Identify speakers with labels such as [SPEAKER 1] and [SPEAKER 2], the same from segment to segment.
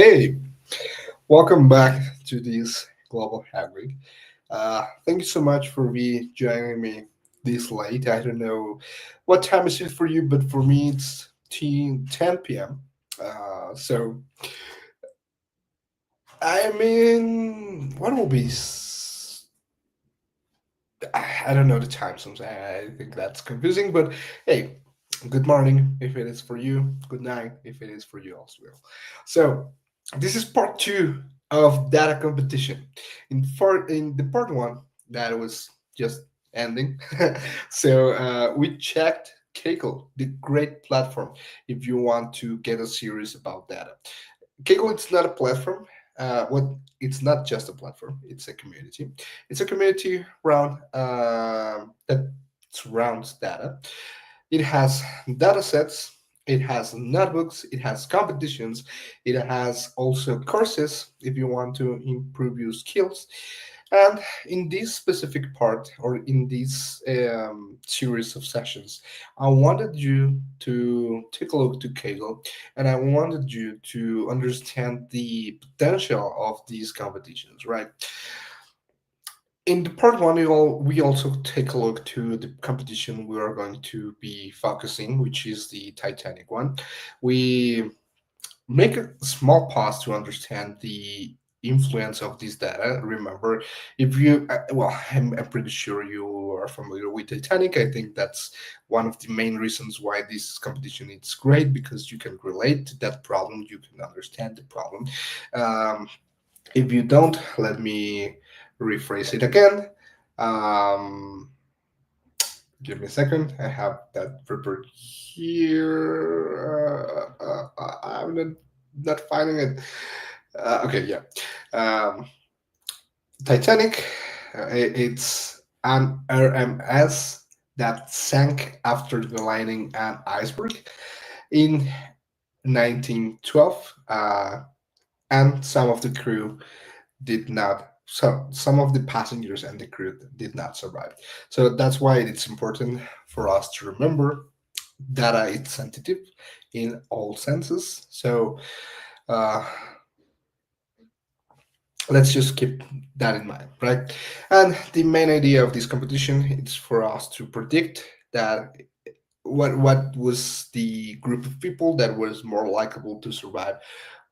[SPEAKER 1] Hey, welcome back to this global hybrid. Thank you so much for joining me this late. I don't know what time is it for you, but for me it's 10 p.m. So I mean, what will be? I don't know the time zones. I think that's confusing, but hey, good morning if it is for you. Good night if it is for you as well. So this is part two of data competition. In the part one that was just ending. We checked Kaggle, the great platform, if you want to get a series about data. Kaggle, it's not a platform. What It's not just a platform; it's a community. It's a community around that surrounds data. It has data sets. It has notebooks. It has competitions. It has also courses if you want to improve your skills. And in this specific part, or in this series of sessions, I wanted you to take a look to Kaggle, and I wanted you to understand the potential of these competitions, right? In the part one, we also take a look to the competition we are going to be focusing, which is the Titanic one. We make a small pause to understand the influence of this data. Remember, if you, I'm pretty sure you are familiar with Titanic. I think that's one of the main reasons why this competition is great because you can relate to that problem, you can understand the problem. Um, if you don't, let me rephrase it again. Um, Give me a second. I have that prepared here. I'm not finding it. Okay, yeah. Um, Titanic. It's an RMS that sank after colliding an iceberg in 1912, and some of the crew did not. So some of the passengers and the crew did not survive. So that's why it's important for us to remember data is sensitive in all senses. So uh, let's just keep that in mind, right? And the main idea of this competition is for us to predict that what was the group of people that was more likable to survive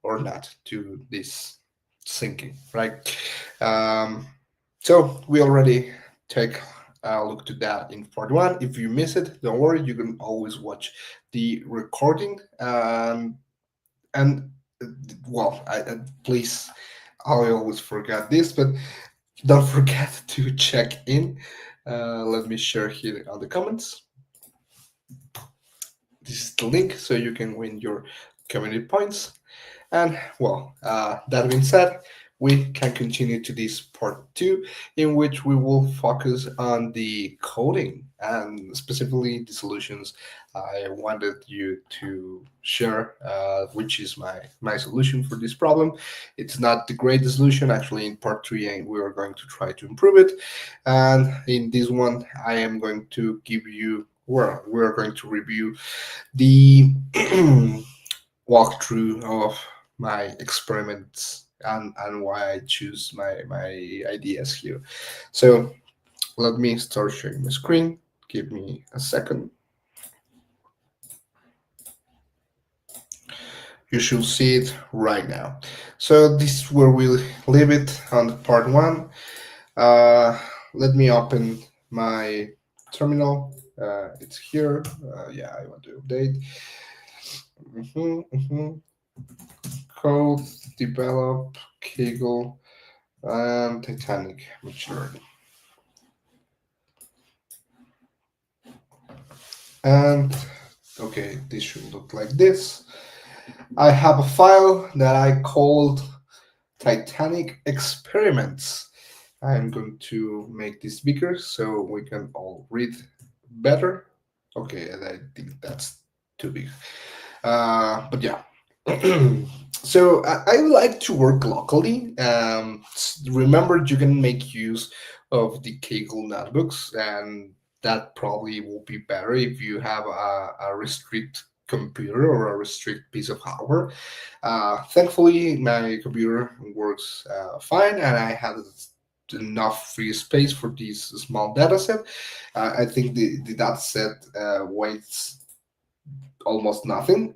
[SPEAKER 1] or not to this sinking, right? Um, so we already take a look to that in part one. If you miss it, don't worry, you can always watch the recording. And well, please, I always forget this, but don't forget to check in. Let me share here on the comments. This is the link so you can win your community points. And well, that being said, we can continue to this part two, in which we will focus on the coding and specifically the solutions I wanted you to share, which is my solution for this problem. It's not the greatest solution. Actually, in part three, we are going to try to improve it. And in this one, I am going to give you, well, we're going to review the walkthrough of my experiments and why I choose my ideas here. So let me start sharing my screen. Give me a second. You should see it right now. So this is where we'll leave it on the part one. Uh, Let me open my terminal. It's here. Yeah, I want to update. Mhm, mhm. Code, develop, Kaggle, and Titanic maturity. And okay, this should look like this. I have a file that I called Titanic experiments. I'm going to make this bigger so we can all read better. Okay, and I think that's too big. But yeah. So I like to work locally. Remember, you can make use of the Kaggle notebooks, and that probably will be better if you have a restrict computer or a restrict piece of hardware. Thankfully, my computer works fine, and I had enough free space for this small data set. I think the data set weighs almost nothing.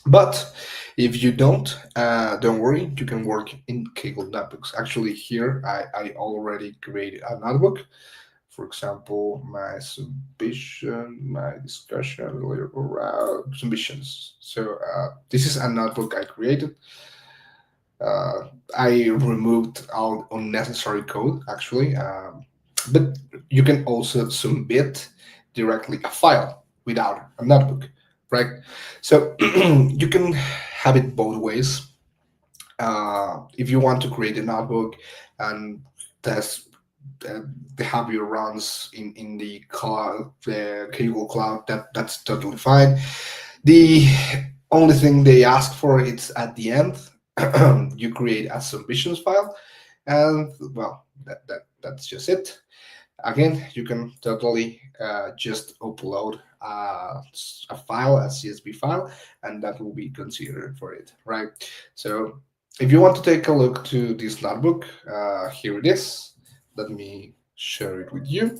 [SPEAKER 1] But if you don't worry, you can work in Kaggle notebooks. Actually, here I already created a notebook. For example, my submission, my discussion, submissions. So this is a notebook I created. Uh, I removed all unnecessary code actually, but you can also submit directly a file without a notebook, right? So you can have it both ways. If you want to create a notebook and test uh, have your runs in the cloud, the Kaggle cloud, that's totally fine. The only thing they ask for is at the end, you create a submissions file, and well, that's just it. Again, you can totally just upload a file, a CSV file, and that will be considered for it, right? So if you want to take a look to this notebook, here it is. Let me share it with you.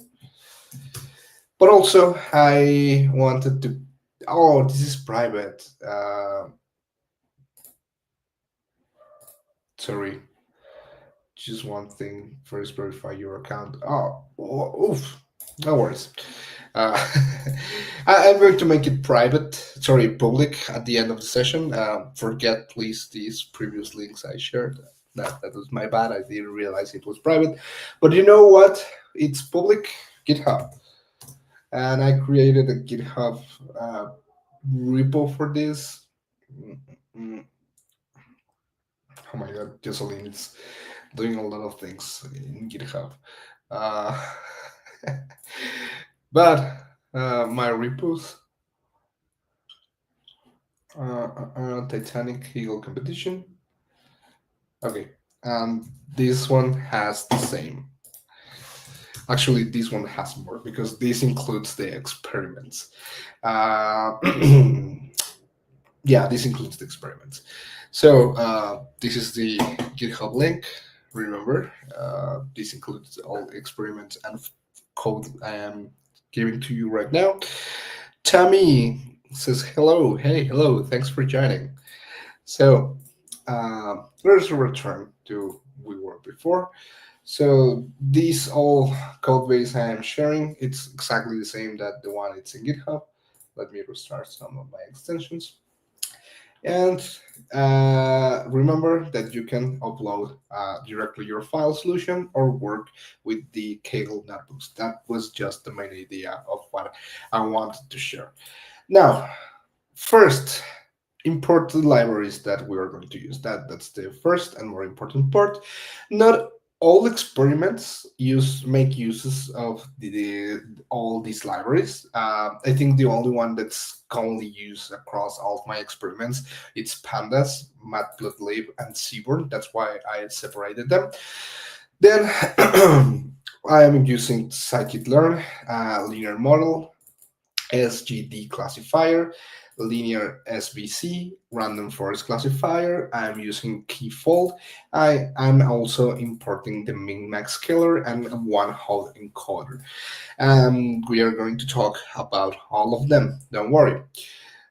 [SPEAKER 1] But also, I wanted to. Oh, this is private. Sorry, just one thing. First, verify your account. Oof. No worries. Uh, I'm going to make it private, sorry, public at the end of the session. Forget, please, these previous links I shared. That was my bad. I didn't realize it was private. But you know what? It's public GitHub. And I created a GitHub uh, repo for this. Mm, mm, Oh my god, Jocelyn is doing a lot of things in GitHub. Uh, but my repos, Titanic Eagle competition. Okay, and this one has the same. Actually, this one has more because this includes the experiments. Uh, yeah, this includes the experiments. So this is the GitHub link. Remember, this includes all the experiments and code I am giving to you right now. Tammy says hello. Hey, hello. Thanks for joining. So let's return to we were before. So these all code base I am sharing, it's exactly the same that the one it's in GitHub. Let me restart some of my extensions. And remember that you can upload directly your file solution or work with the Kaggle notebooks. That was just the main idea of what I wanted to share. Now, first, import the libraries that we are going to use. That's the first and more important part. Not all experiments make uses of all these libraries. I think the only one that's commonly used across all of my experiments it's pandas, matplotlib, and seaborn. That's why I separated them. Then I am using scikit-learn, linear model, SGD classifier, linear SVC, random forest classifier. I'm using keyfold. I'm also importing the min-max scaler and one hot encoder. And we are going to talk about all of them. Don't worry.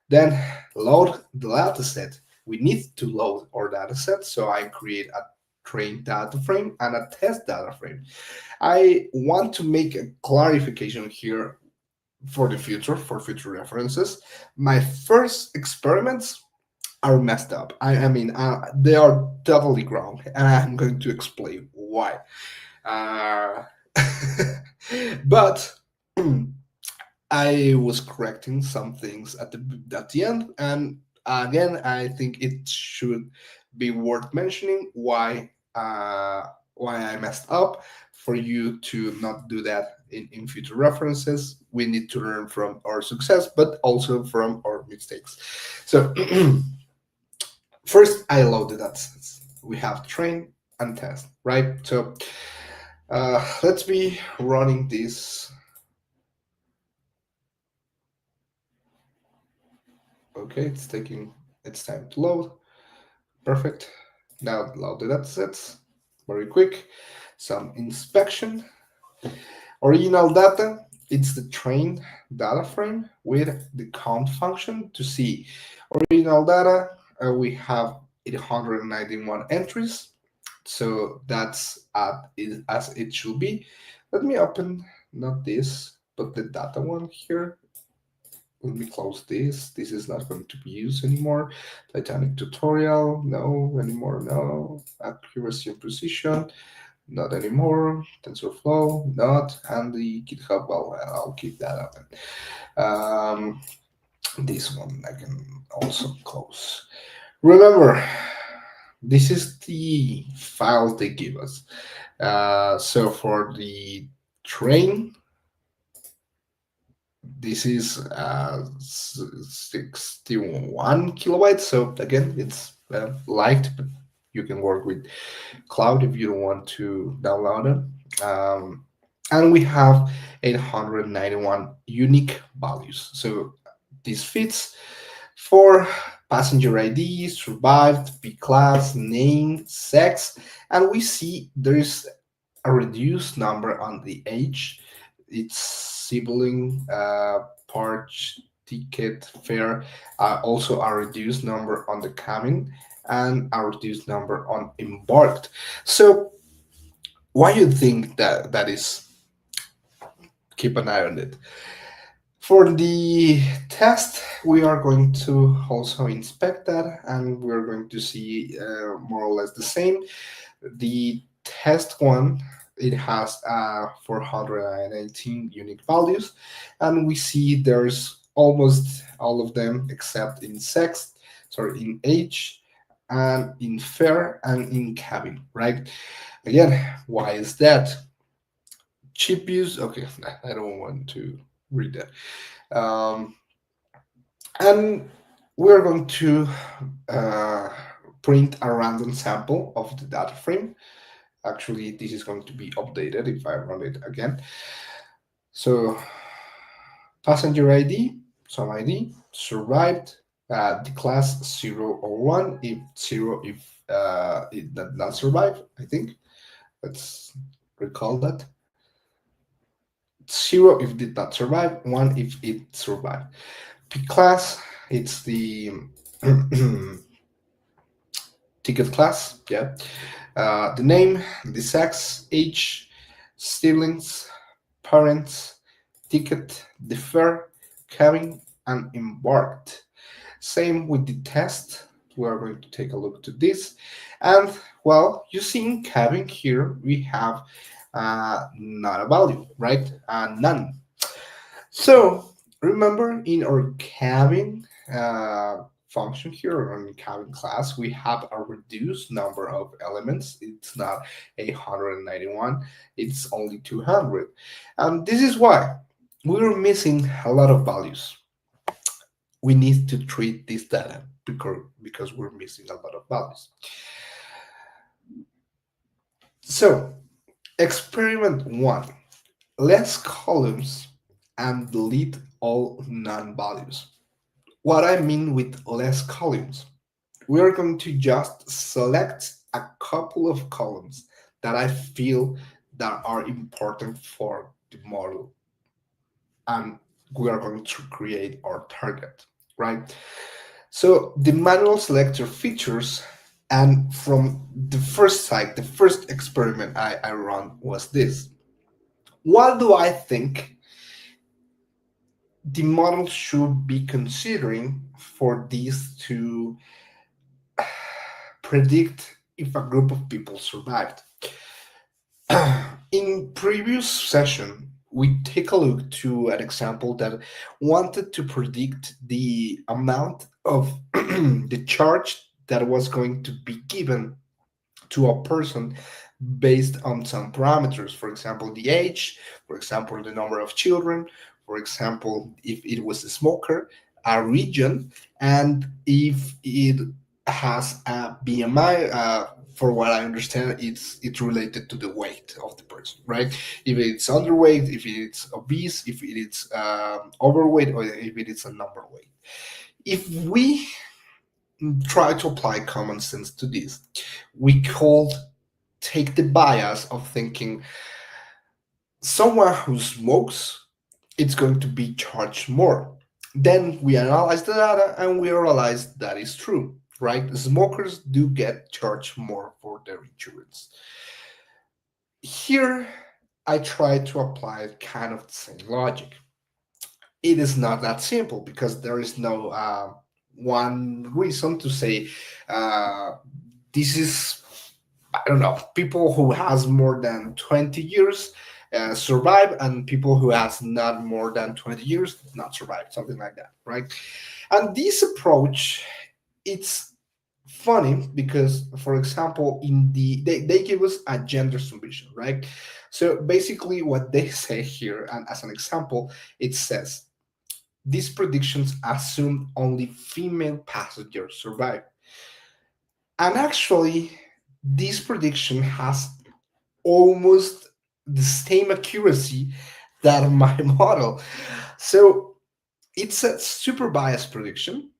[SPEAKER 1] Then load the dataset. We need to load our dataset, so I create a train data frame and a test data frame. I want to make a clarification here for the future, for future references. My first experiments are messed up. I mean, they are totally wrong, and I'm going to explain why. Uh, but I was correcting some things at the end, and again, I think it should be worth mentioning why I messed up for you to not do that in future references. We need to learn from our success, but also from our mistakes. So first, I loaded that sense. We have train and test, right? So let's be running this Okay, it's taking its time to load. Perfect. Now load the datasets. Very quick. Some inspection. Original data, it's the train data frame with the count function to see original data. We have 891 entries, so that's as it should be. Let me open not this, but the data one here. Let me close this. This is not going to be used anymore. Titanic tutorial, no anymore, no. Accuracy and precision, not anymore. TensorFlow, not. And the GitHub, well, I'll keep that open. Um, this one I can also close. Remember, this is the file they give us. So for the train, this is 61 kilobytes. So again, it's light, but you can work with cloud if you don't want to download it. And we have 891 unique values. So this fits for passenger ID, survived, B class, name, sex, and we see there's a reduced number on the age, its sibling, parts, ticket, fare, also a reduced number on the cabin, and a reduced number on embarked. So why you think that that is? Keep an eye on it. For the test, we are going to also inspect that, and we're going to see more or less the same. The test one, it has 418 unique values, and we see there's almost all of them except in sex, sorry, in age, and in fare, and in cabin, right? Again, why is that? Chip use, okay, I don't want to read that. And we're going to uh, print a random sample of the data frame. Actually, this is going to be updated if I run it again. So passenger ID, some ID, survived, the class 0 or 1, if 0 if it did not survive, I think. Let's recall that. 0 if it did not survive, 1 if it survived. P class, it's the ticket class, yeah. The name, the sex, age, siblings, parents, ticket, defer, cabin, and embarked. Same with the test. We're going to take a look to this. And well, you see in cabin here, we have not a value, right? None. So remember in our cabin function here on cabin class, we have a reduced number of elements. It's not 891, it's only 200. And this is why we're missing a lot of values. We need to treat this data because we're missing a lot of values. So experiment one, less columns and delete all non-values. What I mean with less columns, we are going to just select a couple of columns that I feel that are important for the model, and we are going to create our target, right? So the manual selector features, and from the first site, the first experiment I run was this. What do I think the model should be considering for this to predict if a group of people survived? In previous session, we take a look to an example that wanted to predict the amount of the charge that was going to be given to a person based on some parameters. For example, the age, for example, the number of children, for example, if it was a smoker, a region, and if it has a BMI. For what I understand, it's related to the weight of the person, right? If it's underweight, if it's obese, if it's overweight, or if it is a number weight. If we try to apply common sense to this, we could take the bias of thinking someone who smokes, it's going to be charged more. Then we analyze the data and we realize that is true, right? Smokers do get charged more for their insurance. Here, I try to apply kind of the same logic. It is not that simple because there is no one reason to say uh, this is, I don't know, people who has more than 20 years survive, and people who has not more than 20 years not survive, something like that, right? And this approach, it's funny because, for example, they give us a gender submission, right? So basically what they say here, and as an example, it says these predictions assume only female passengers survive. And actually, this prediction has almost the same accuracy that my model. So it's a super biased prediction,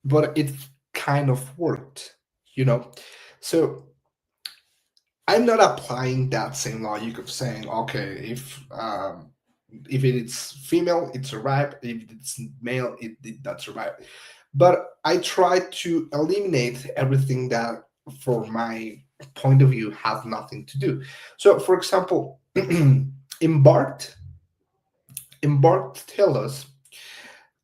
[SPEAKER 1] but it kind of worked, you know? So I'm not applying that same logic of saying, okay, if it is female, it survived. If it's male, it did not survive. But I try to eliminate everything that, for my point of view, have nothing to do. So, for example, embarked, embarked tell us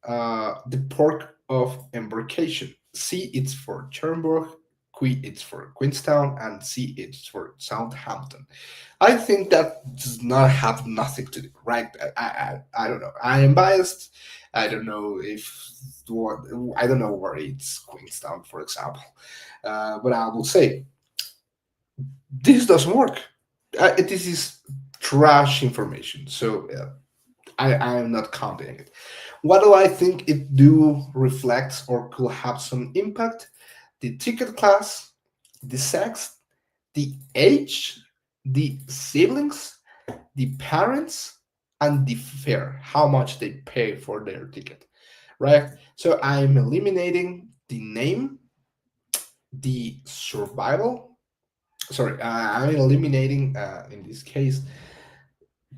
[SPEAKER 1] the port of embarkation. C it's for Cherbourg, Qui it's for Queenstown, and C it's for Southampton. I think that does not have nothing to do, right? I don't know. I am biased. I don't know if what I don't know where it's Queenstown, for example. But I will say this doesn't work. This is trash information. So I am not counting it. What do I think it do reflects or could have some impact? The ticket class, the sex, the age, the siblings, the parents, and the fare, how much they pay for their ticket, right? So I'm eliminating the name, the survival. Sorry, I'm eliminating in this case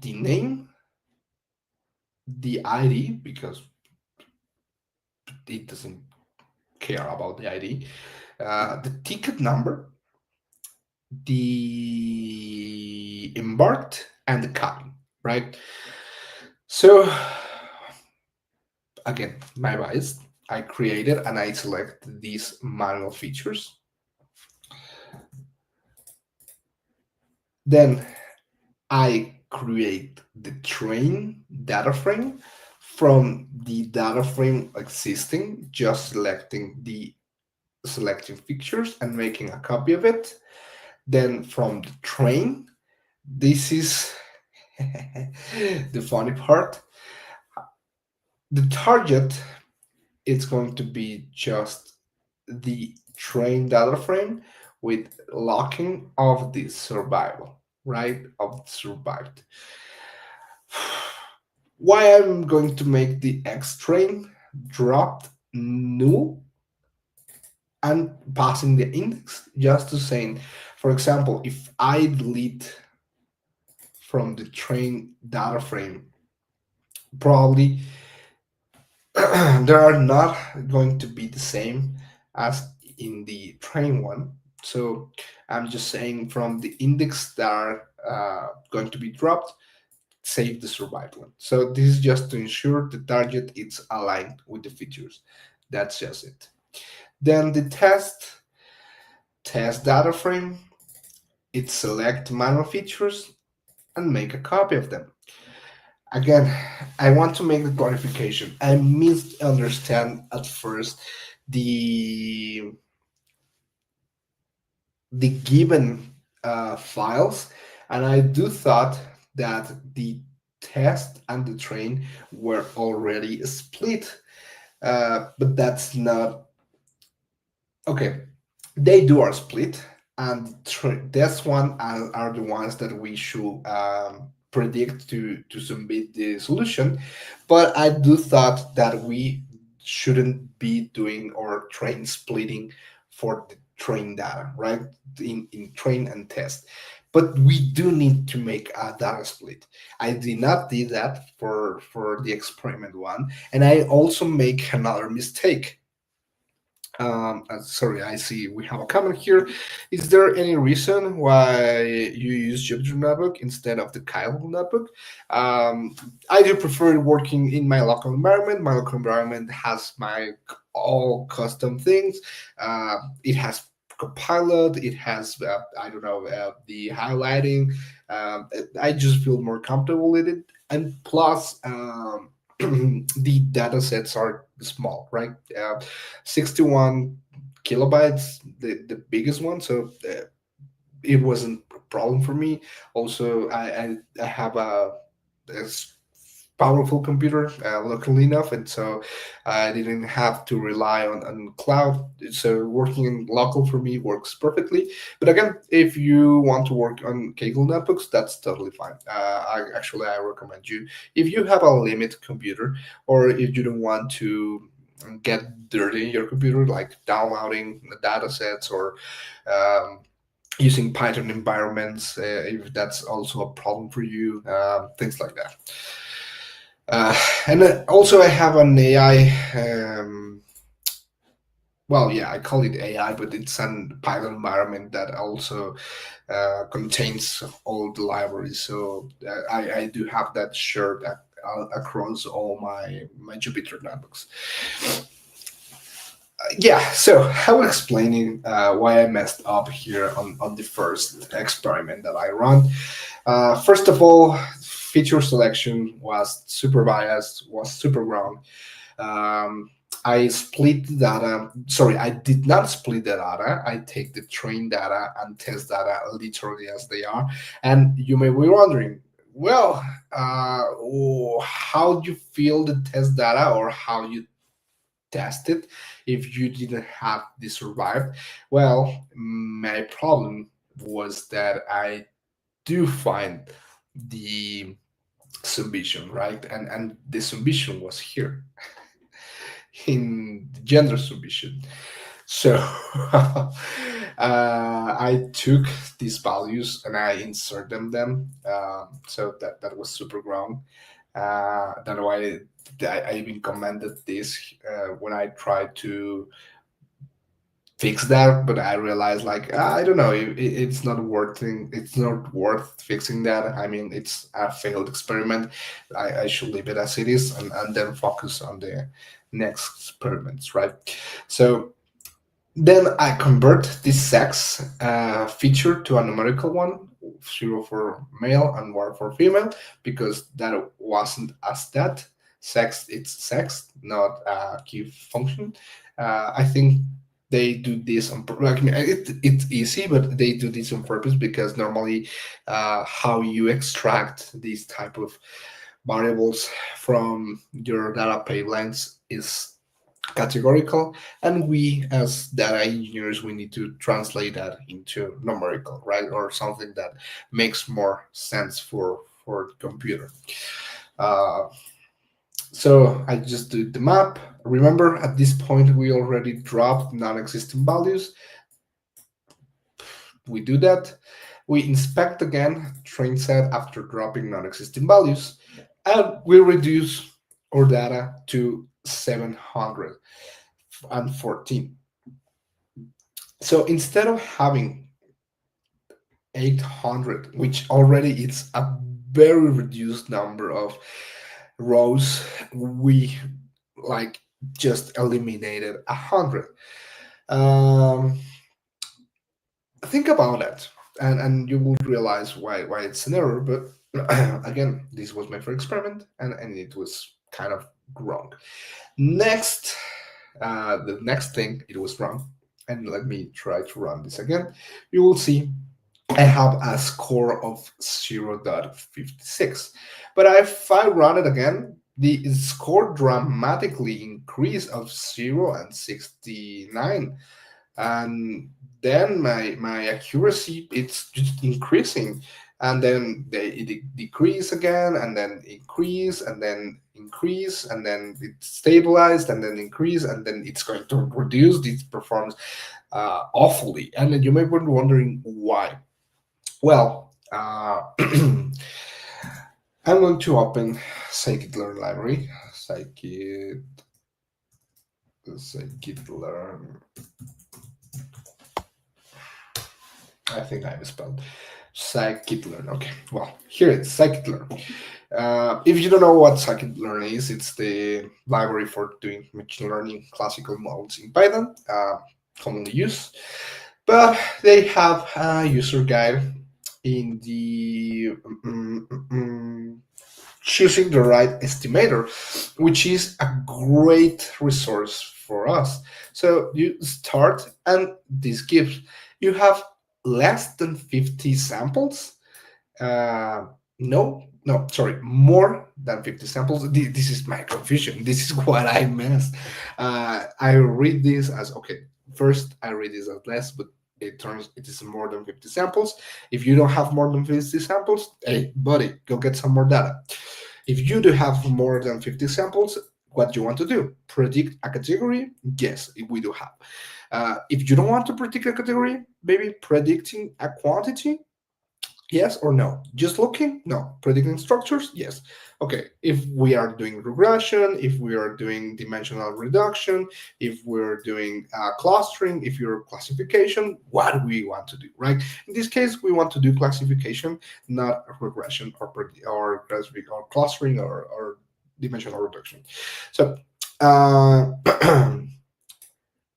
[SPEAKER 1] the name, the ID because it doesn't care about the ID, the ticket number, the embarked, and the cabin, right? So again, my bias. I created and I select these manual features. Then I create the train data frame from the data frame existing, just selecting features and making a copy of it. Then from the train, this is the funny part. The target is going to be just the train data frame with locking of the survival, right? Of the survived. Why I'm going to make the X train dropped null and passing the index just to saying, for example, if I delete from the train data frame, probably they are not going to be the same as in the train one. So I'm just saying from the index that are going to be dropped, save the survived one. So this is just to ensure the target is aligned with the features. That's just it. Then the test data frame, it select manual features and make a copy of them. Again, I want to make the clarification. I misunderstand at first the the given files, and I do thought that the test and the train were already split, but that's not okay. They do are split, and this one are the ones that we should predict to submit the solution. But I do thought that we shouldn't be doing or train splitting for the train data, right? In train and test. But we do need to make a data split. I did not do that for the experiment one, and I also make another mistake. Sorry, I see we have a comment here. Is there any reason why you use Jupyter Notebook instead of the Kyle Notebook? Um, I do prefer working in my local environment. My local environment has my all custom things. It has Copilot. It has I don't know the highlighting. I just feel more comfortable with it, and plus. The data sets are small, right? 61 kilobytes, the biggest one. So it wasn't a problem for me. Also, I have a powerful computer, luckily enough, and so I didn't have to rely on cloud. So working in local for me works perfectly. But again, if you want to work on Kaggle notebooks, that's totally fine. I recommend you, if you have a limit computer, or if you don't want to get dirty your computer, like downloading the data sets or um, using Python environments, if that's also a problem for you, things like that. And also, I have an AI. Well, yeah, I call it AI, but it's an Python environment that also contains all the libraries. So I do have that shared across all my Jupyter notebooks. Yeah, so I was explaining why I messed up here on the first experiment that I run. First of all, feature selection was super biased, was super wrong. Um, I split the data. Sorry, I did not split the data. I take the train data and test data literally as they are. And you may be wondering, well, how do you feel the test data or how you test it if you didn't have this survived? Well, my problem was that I do find the submission, right? And the submission was here in the gender submission. So I took these values and I insert them. So that was super wrong. That's why I even commented this when I tried to fix that, but I realized like I don't know, it's not working. It's not worth fixing that. I mean, it's a failed experiment. I should leave it as it is and then focus on the next experiments, right? So then I convert this sex feature to a numerical one, zero for male and one for female, because that wasn't as that. Sex, it's sex, not a key function. I think they do this on purpose. Like, I mean, it's easy, but they do this on purpose because normally how you extract these type of variables from your data pipelines is categorical, and we as data engineers we need to translate that into numerical, right, or something that makes more sense for the computer. uh, so I just did the map. Remember, at this point we already dropped non-existent values. We do that, we inspect again train set after dropping non-existent values, and we reduce our data to 714. So instead of having 800, which already is a very reduced number of rows, we like just eliminated 100. Um, think about that, and you will realize why it's an error. But again, this was my first experiment, and it was kind of wrong. Next, the next thing it was wrong, and let me try to run this again. You will see I have a score of 0.56. But if I run it again, the score dramatically increased of 0 and 69. And then my accuracy, it's just increasing. and then it decrease again, and then increase, and then increase, and then it stabilized, and then increase, and then it's going to reduce. It performs awfully, and then you may be wondering why. Well, I'm going to open scikit-learn library. Scikit-learn. I think I misspelled scikit-learn. Okay, well, here it's scikit-learn. If you don't know what scikit-learn is, it's the library for doing machine learning classical models in Python, commonly used. But they have a user guide in the choosing the right estimator, which is a great resource for us. So you start, and this gives you have less than 50 samples. No, sorry, more than 50 samples. This is my confusion. This is what I missed. I read this as okay. First, I read this as less, but it is more than 50 samples. If you don't have more than 50 samples, hey, buddy, go get some more data. If you do have more than 50 samples, what you want to do? Predict a category? Yes, we do have. If you don't want to predict a category, maybe predicting a quantity? Yes or no? Just looking? No. Predicting structures? Yes. Okay. If we are doing regression, if we are doing dimensional reduction, if we're doing clustering, if you're classification, what do we want to do, right? In this case, we want to do classification, not regression or clustering or dimensional reduction. So, uh,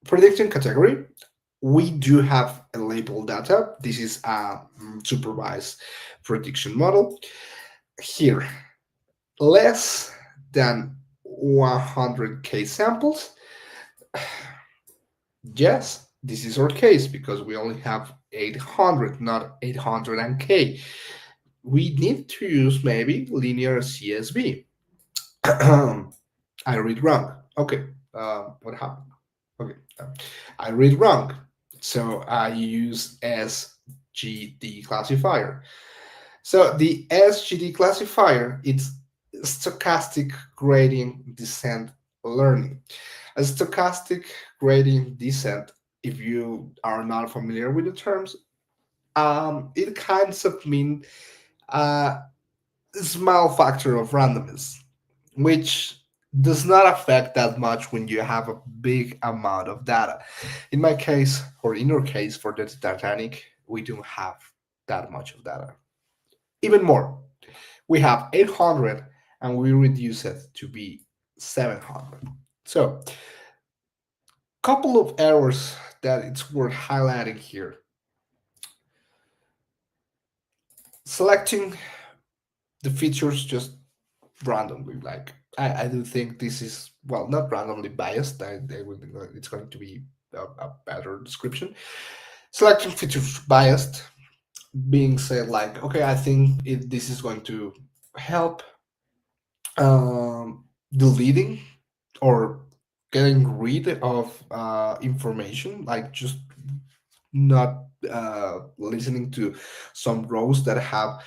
[SPEAKER 1] predicting category, we do have a label data. This is a supervised prediction model. Here, less than 100K samples. Yes, this is our case because we only have 800, not 800K. We need to use maybe linear CSV. I read wrong. Okay, what happened? Okay, I read wrong. So I use SGD classifier. So the SGD classifier, it's stochastic gradient descent learning. A stochastic gradient descent, if you are not familiar with the terms, it kinds of mean a small factor of randomness, which does not affect that much when you have a big amount of data. In my case, or in your case, for the Titanic, we don't have that much of data. Even more, we have 800 and we reduce it to be 700. So, couple of errors that it's worth highlighting here. Selecting the features just randomly, like I do think this is, well, not randomly biased. It's going to be a better description. Selecting features biased, being said like, okay, I think this is going to help deleting or getting rid of information, like just not listening to some rows that have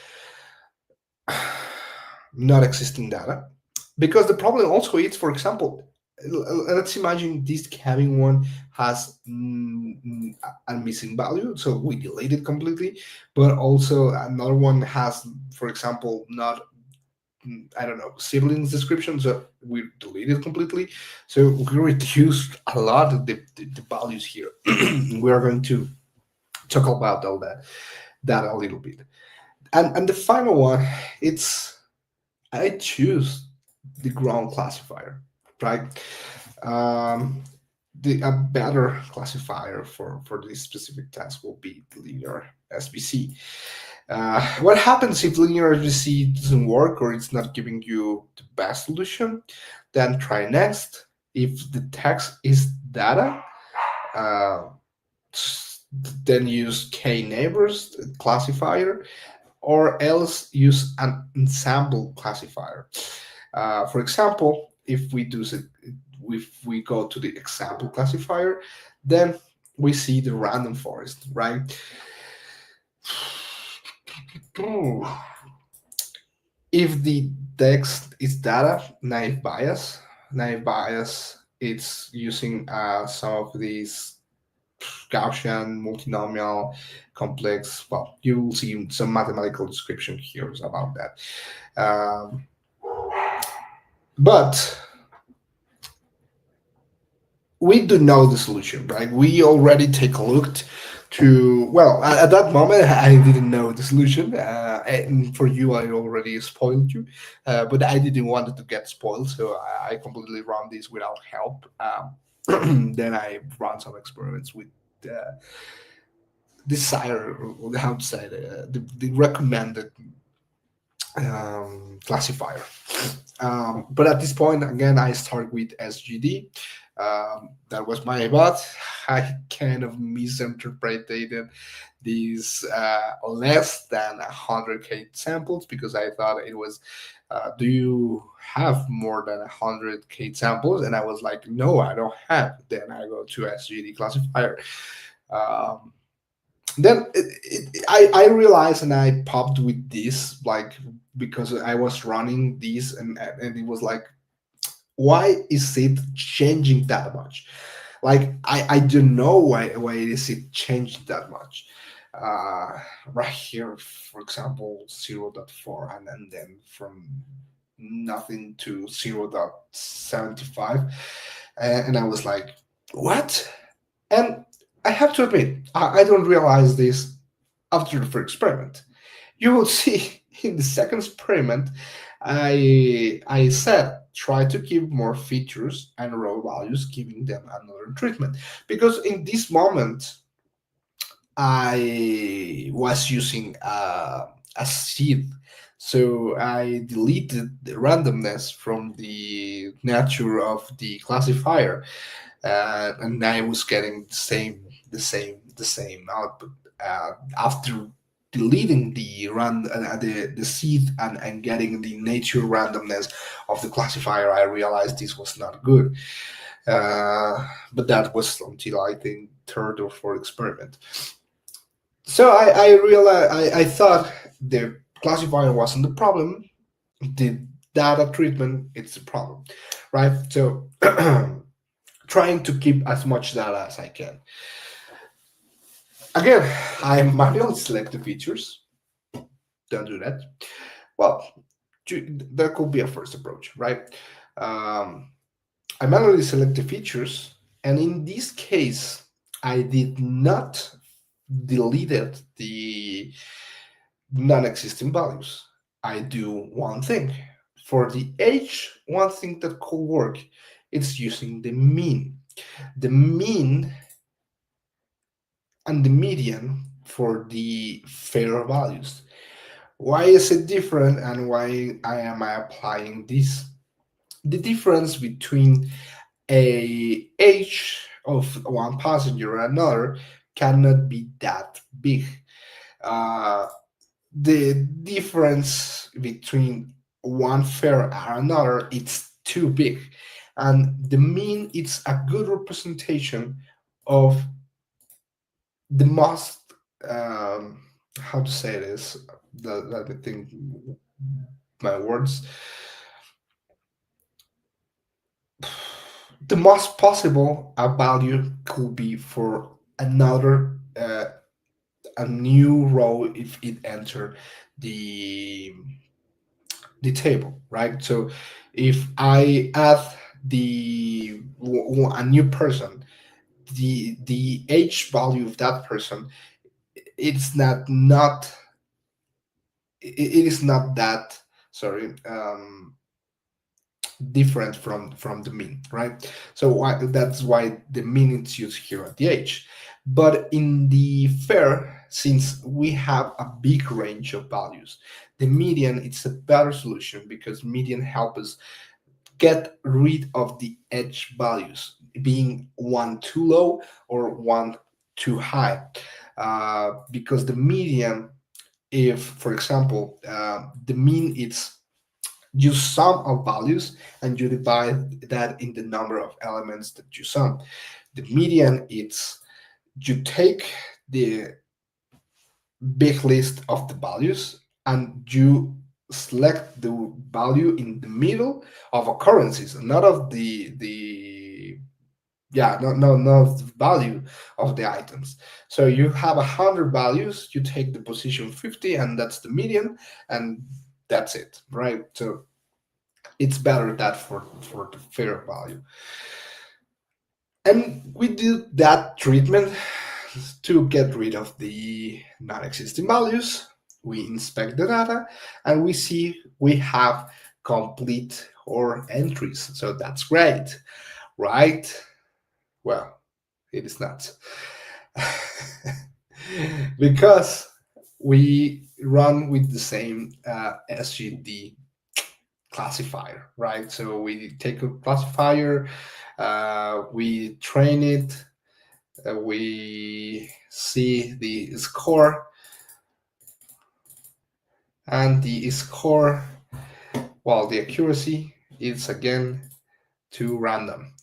[SPEAKER 1] not existing data. Because the problem also is, for example, let's imagine this cabin one has a missing value, so we delete it completely. But also another one has, for example, not, I don't know, siblings description, so we delete it completely. So we reduced a lot of the values here. We are going to talk about all that a little bit. And the final one, it's I choose the ground classifier, right? Um, the a better classifier for this specific task will be linear SVC. What happens if linear SVC doesn't work or it's not giving you the best solution? Then try next. If the text is data, uh, then use k neighbors classifier, or else use an ensemble classifier. For example, if we go to the example classifier, then we see the random forest, right? Ooh. If the text is data, naive bias, it's using some of these Gaussian, multinomial, complex. Well, you will see some mathematical description here about that. Um, but we do know the solution, right? We already take a look to, well, at that moment, I didn't know the solution. And for you, I already spoiled you, but I didn't want it to get spoiled, so I completely run this without help. Then I run some experiments with desired, or how to say it, the recommended classifier. But at this point, again, I start with SGD. That was my bot. I kind of misinterpreted these less than 100K samples because I thought it was, do you have more than 100K samples? And I was like, no, I don't have. Then I go to SGD classifier. Um, then I realized and I popped with this like because I was running these and it was like, why is it changing that much? Like I don't know why is it changed that much. uh right here, for example, 0.4 and then from nothing to 0.75, and I was like, what? And I have to admit, I don't realize this after the first experiment. You will see in the second experiment, I said try to give more features and raw values, giving them another treatment. Because in this moment, I was using a seed. So I deleted the randomness from the nature of the classifier, and I was getting the same output after deleting the seed and getting the nature randomness of the classifier. I realized this was not good, but that was until I think third or fourth experiment. So I realized I thought the classifier wasn't the problem. The data treatment it's the problem, right? So trying to keep as much data as I can. Again, I manually select the features. Don't do that. Well, that could be a first approach, right? Um, I manually select the features, and in this case, I did not deleted the non-existing values. I do one thing. For the age, one thing that could work, it's using the mean. The mean and the median for the fair values. Why is it different and why am I applying this? The difference between a age of one passenger and another cannot be that big. Uh, the difference between one fare and another it's too big, and the mean it's a good representation of the most how to say this, that I think my words, the most possible a value could be for another a new row if it enter the the table, right? So if I add a new person, the age value of that person, it's not it is not that, sorry, different from the mean, right? So that's why the mean is used here at the age. But in the fair, since we have a big range of values, the median it's a better solution because median helps us get rid of the edge values being one too low or one too high, because the median, if for example the mean it's you sum of values and you divide that in the number of elements that you sum. The median it's you take the big list of the values, and you select the value in the middle of occurrences, not of the yeah, not the value of the items. So you have 100 values, you take the position 50, and that's the median, and that's it, right? So it's better that for the fair value. And we do that treatment to get rid of the non-existing values. We inspect the data and we see we have complete or entries. So that's great, right? Well, it is not. Because we run with the same SGD classifier, right? So we take a classifier, we train it, we see the score, and the score, well, the accuracy is again too random,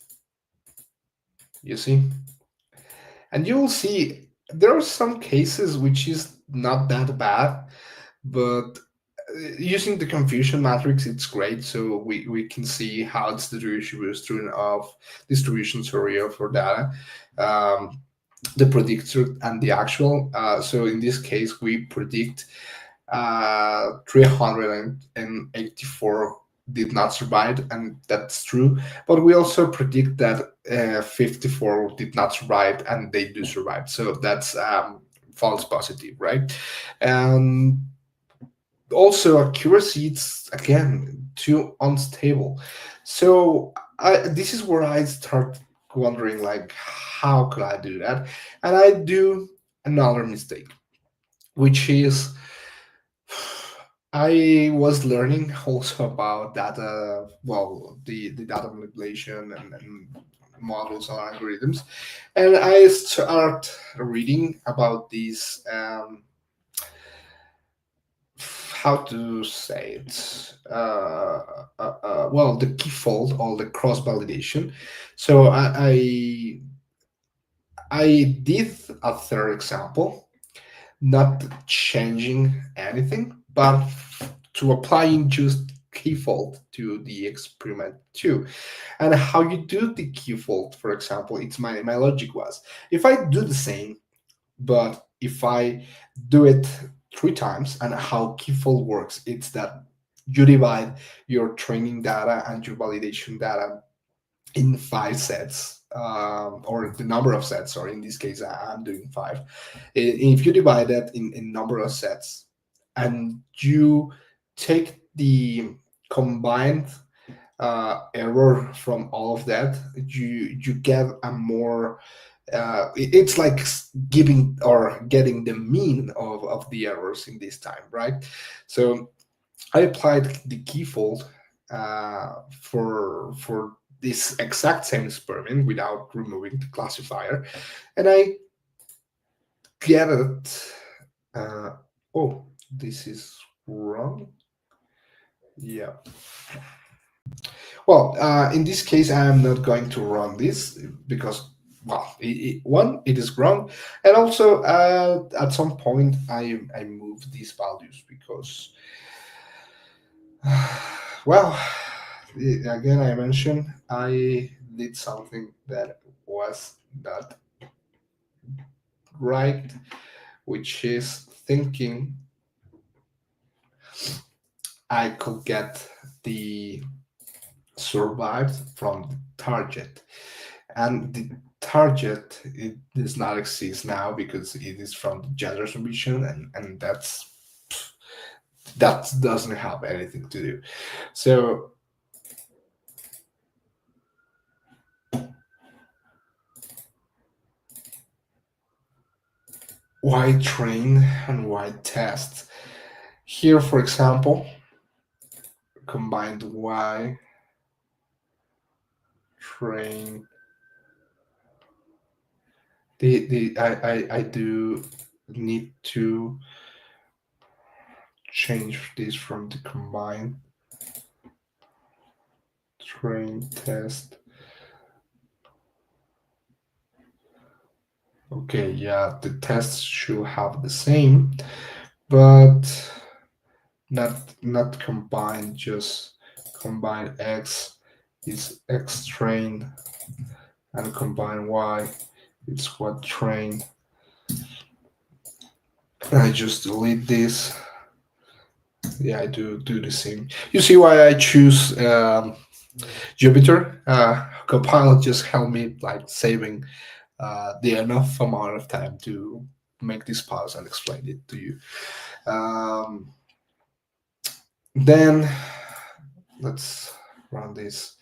[SPEAKER 1] you see? And you will see there are some cases which is not that bad, but using the confusion matrix, it's great. So we can see how it's the distribution, sorry, for data. Um, the predictor and the actual. So in this case, we predict 384 did not survive, and that's true. But we also predict that 54 did not survive, and they do survive. So that's false positive, right? And also accuracy, it's again too unstable. So this is where I start wondering, like, how could I do that? And I do another mistake, which is I was learning also about data, well, the data manipulation and models and algorithms, and I start reading about these. How to say it? Well, the key fold or the cross validation. So I did a third example, not changing anything, but to applying just key fold to the experiment too. And how you do the key fold, for example, it's my logic was if I do the same, but if I do it 3 times, and how keyfold works, it's that you divide your training data and your validation data in 5 sets, or the number of sets, or in this case, I'm doing five. If you divide that in number of sets, and you take the combined error from all of that, you get a more it's like giving or getting the mean of the errors in this time, right? So I applied the keyfold for this exact same experiment without removing the classifier, and I get it. Uh, oh, this is wrong. Yeah. Well, in this case, I am not going to run this because, well, one, it is wrong, and also at some point I moved these values because, well, again I mentioned I did something that was not right, which is thinking I could get the survived from the target, and the target, it does not exist now because it is from the gender submission, and that doesn't have anything to do. So why train and why test? Here, for example, combined why train, I do need to change this from the combined train test Okay, yeah, the tests should have the same, but not combined, just combine X is X train and combine Y it's what train. I just delete this. Yeah, I do the same. You see why I choose Jupyter? Copilot just helped me like saving the enough amount of time to make this pause and explain it to you. Um, then let's run this.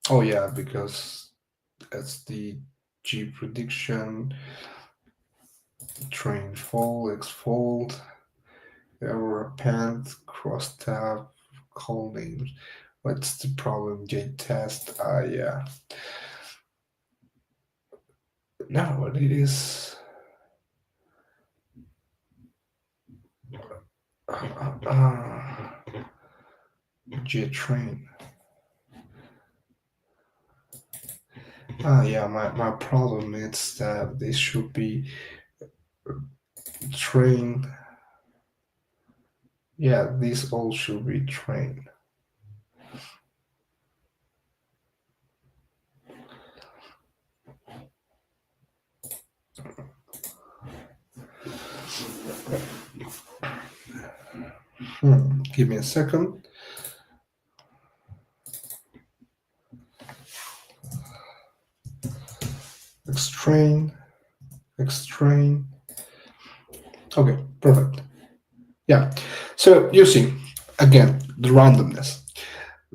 [SPEAKER 1] Oh yeah, because that's the G prediction, train fold, X fold, error append, cross tab, call names. What's the problem? J test. Yeah. No, what it is. J train. Yeah, my problem is that this should be train. Yeah, these all should be train. Give me a second. Extrain, extrain. Okay, perfect. Yeah. So you see, again, the randomness.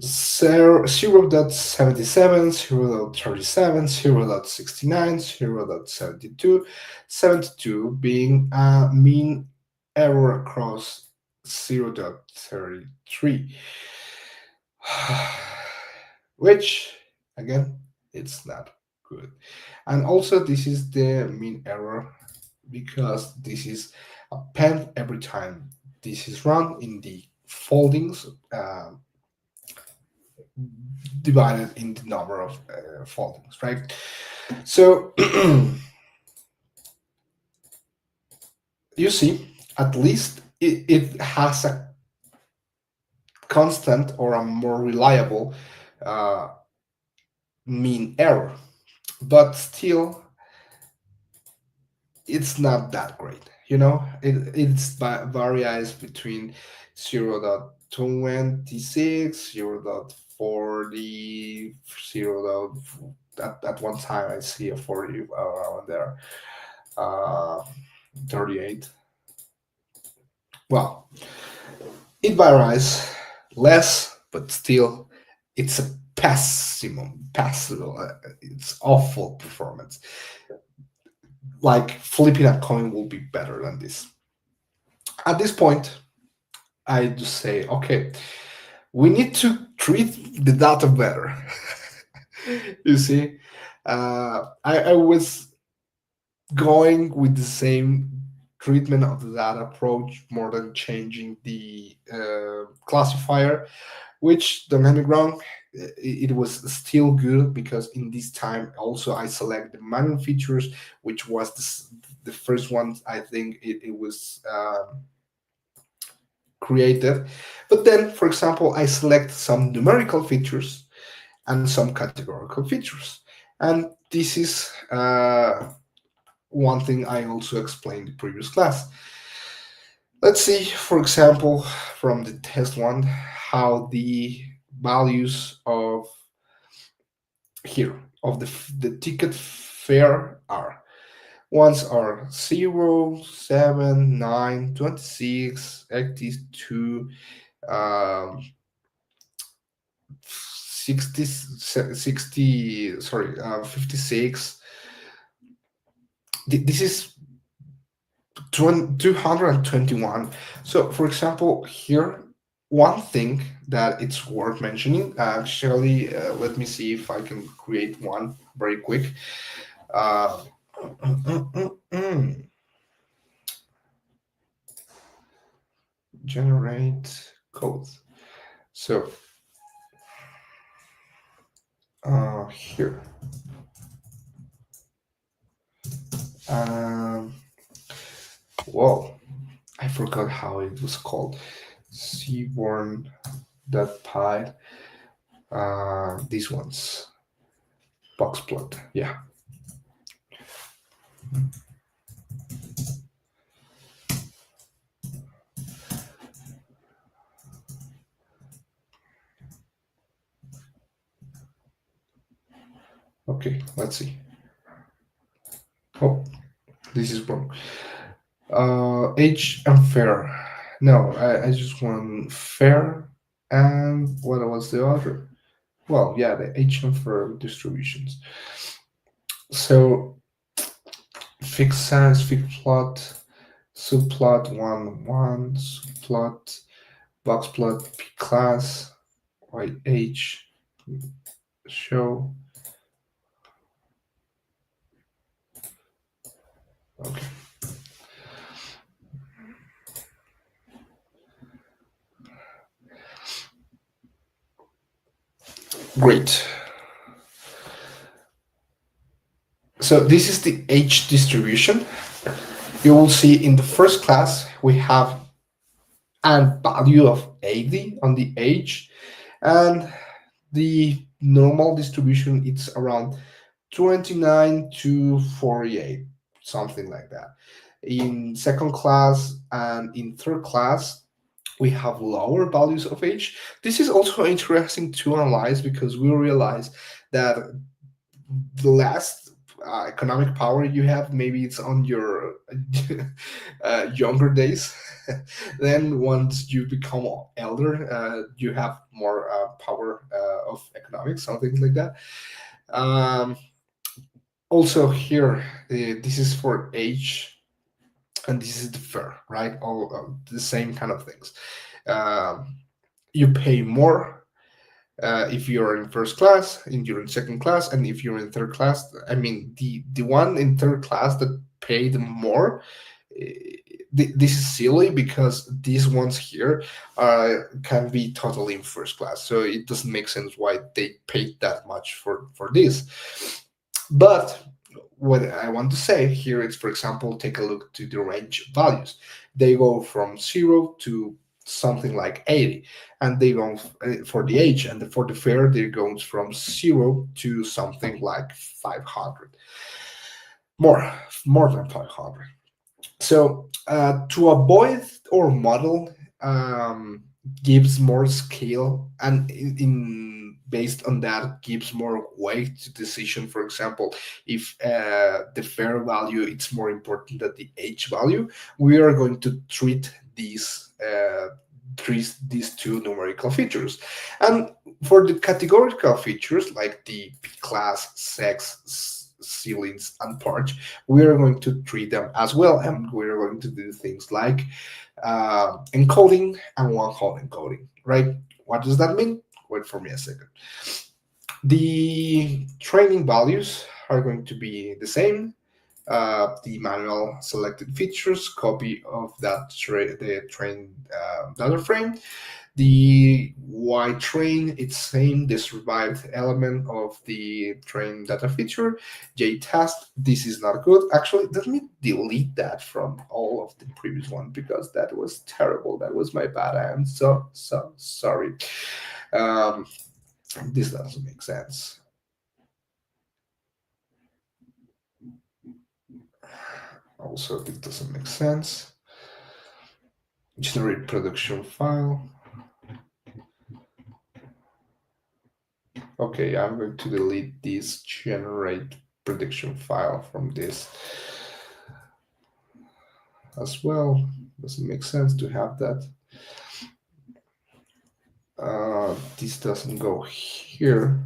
[SPEAKER 1] 0.77, 0.37, 0.69, 0.72, 72 being a mean error across 0.33, which again, it's not good. And also, this is the mean error because this is append every time this is run in the foldings. Divided in the number of foldings, right? So you see, at least it has a constant or a more reliable uh, mean error, but still, it's not that great. You know, varies between 0.26, 0.40, 0. At one time, I see a 40 around there. Uh, 38. Well, it varies less, but still, it's a passable. It's awful performance. Like flipping a coin will be better than this. At this point, I just say, okay, we need to treat the data better. You see, I was going with the same treatment of the data approach more than changing the classifier, which don't get me wrong, it was still good because in this time also I select the manual features, which was the first one I think it was created. But then, for example, I select some numerical features and some categorical features. And this is one thing I also explained in the previous class. Let's see, for example, from the test one, how the values of here of the ticket fare are. Ones are 0, 7, 9, 26, 82, um, 60, 60, sorry, 56. This is 221. So, for example, here, one thing that it's worth mentioning, actually, let me see if I can create one very quick. Uh, generate code. So, here, Um, Whoa, I forgot how it was called. Seaborn that pie. These ones. Box plot. Yeah. Okay, let's see. Oh, this is wrong. Age and fair. No, I just want fair. And what was the other? Well, yeah, the age and fair distributions. So fixed size, fixed plot, subplot 1, subplot, box plot, p class, y age, show. Okay, great. So this is the age distribution. You will see in the first class we have a value of 80 on the age, and the normal distribution it's around 29 to 48, something like that. In second class and in third class, we have lower values of age. This is also interesting to analyze because we realize that the last economic power you have, maybe it's on your younger days. Then once you become elder, you have more power of economics, something like that. Um, Also here, this is for age, and this is the fair, right? All the same kind of things. Um, you pay more if you're in first class, and you're in second class, and if you're in third class. I mean, the one in third class that paid more. This is silly because these ones here can be totally in first class, so it doesn't make sense why they paid that much for this. But what I want to say here is, for example, take a look to the range values. They go from 0 to something like 80, and they go for the age, and for the fair, they goes from 0 to something like 500, more more than 500. So to avoid or model gives more scale, and based on that gives more weight to decision. For example, if the fair value it's more important than the age value, we are going to treat these two numerical features. And for the categorical features like the P class, sex, ceilings, and porch, we are going to treat them as well, and we're going to do things like encoding and one-hot encoding, right? What does that mean? Wait for me a second. The training values are going to be the same. The manual selected features, copy of the trained data frame. The Y train, it's same, the survived element of the train data feature. J test, this is not good. Actually, let me delete that from all of the previous one because that was terrible. That was my bad. I am so sorry. Um, this doesn't make sense. Also, it doesn't make sense. Generate production file. Okay, I'm going to delete this generate prediction file from this as well. Doesn't make sense to have that. This doesn't go here.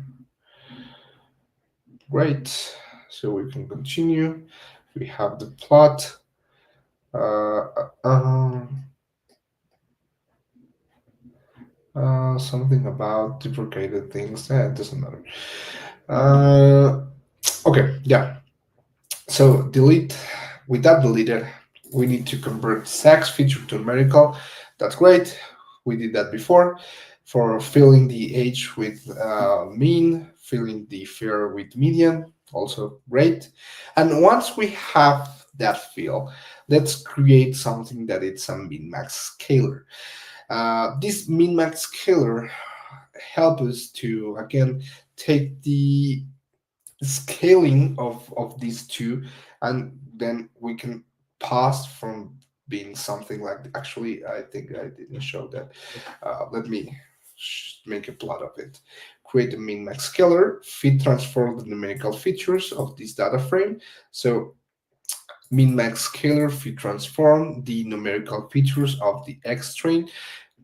[SPEAKER 1] Great. So we can continue. We have the plot. Something about deprecated things. It doesn't matter. Okay, yeah. So delete. With that deleted, we need to convert sex feature to numerical. That's great. We did that before. For filling the age with mean, filling the fair with median. Also great. And once we have that field, let's create something that it's a min-max scalar. This min-max scalar help us to again take the scaling of these two, and then we can pass from being something like, actually I think I didn't show that. Let me make a plot of it. Create a min-max scalar, fit transform the numerical features of this data frame. So min-max scalar fit transform the numerical features of the x train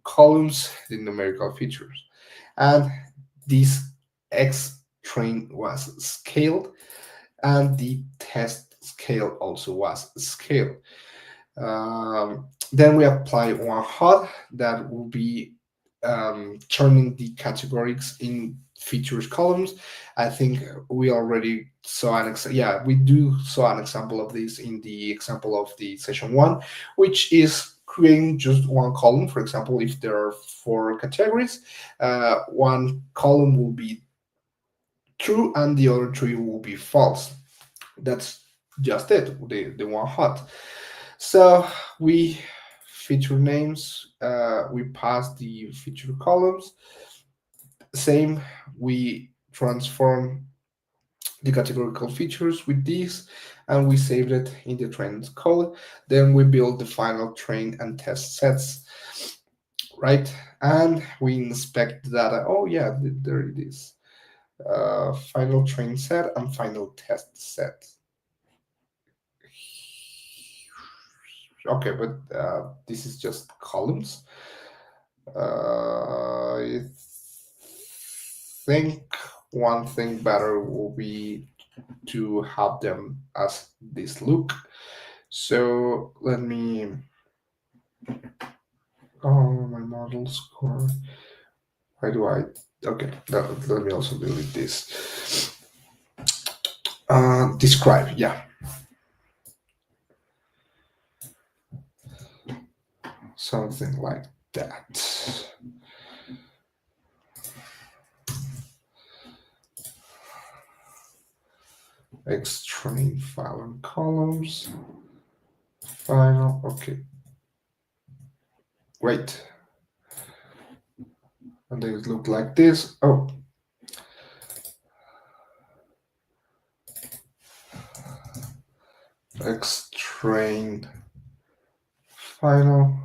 [SPEAKER 1] columns, the numerical features, and this x train was scaled, and the test scale also was scaled. Then we apply one hot that will be turning the categories in features columns. I think we already saw yeah, we do saw an example of this in the example of the session one, which is creating just one column. For example, if there are four categories, one column will be true and the other three will be false. That's just it, the one hot. So we feature names, we pass the feature columns. Same, we transform the categorical features with these, and we saved it in the train code. Then we build the final train and test sets, right? And we inspect the data. Oh yeah, there it is. Final train set and final test set. Okay, but this is just columns. I think one thing better will be to have them as this look. So let me. Oh, my model score. Why do I? Okay, let me also delete this. Describe, yeah, something like that. Extrain file and columns. Final. Okay, great. And they look like this. Oh, extrain final.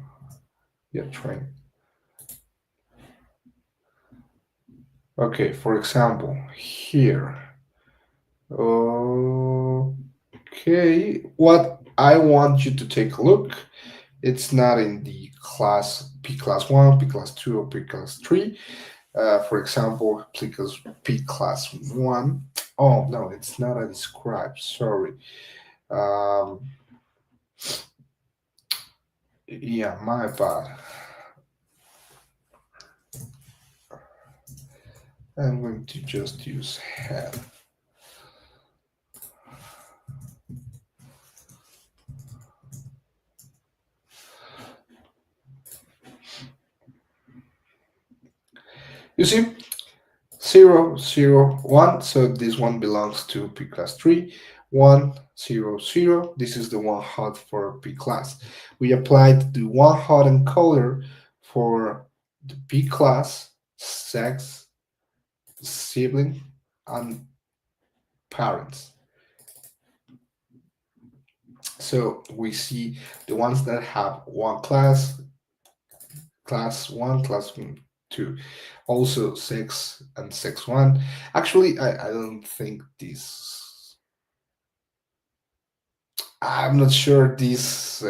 [SPEAKER 1] Yeah, train. Okay, for example, here. Okay, what I want you to take a look, it's not in the class P class 1, P class 2, or P class 3. For example, P class 1. Oh, no, it's not a describe, sorry. Um, yeah, my bad. I'm going to just use head. You see, 0, 0, 1. So this one belongs to P class 3. 1, 0, 0. This is the one hot for P class. We applied the one hot encoder for the P class, sex, sibling, and parents. So we see the ones that have one class, class 1, class 2. Also sex and sex 1. Actually, I don't think this. I'm not sure this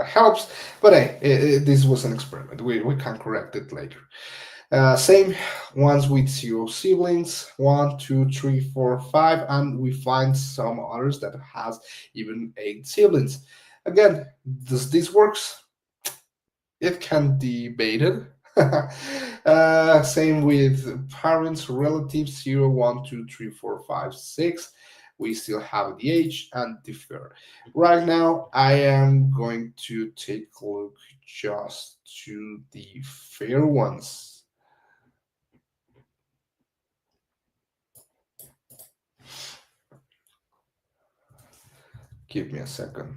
[SPEAKER 1] helps, but hey, this was an experiment. We can correct it later. Same ones with 0 siblings, 1, 2, 3, 4, 5, and we find some others that has even 8 siblings. Again, does this works? It can be debated. Same with parents, relatives, 0, 1, 2, 3, 4, 5, 6. We still have the age and the fair. Right now, I am going to take a look just to the fair ones. Give me a second.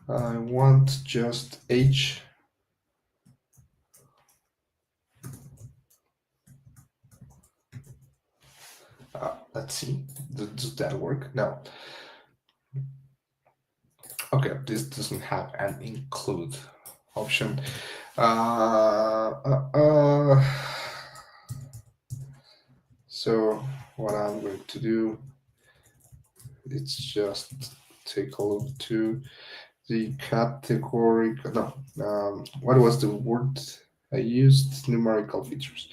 [SPEAKER 1] I want just H. Let's see. Does that work? No. Okay, this doesn't have an include option. Uh, uh, uh, so what I'm going to do is just take a look to the category. No, what was the word I used? Numerical features.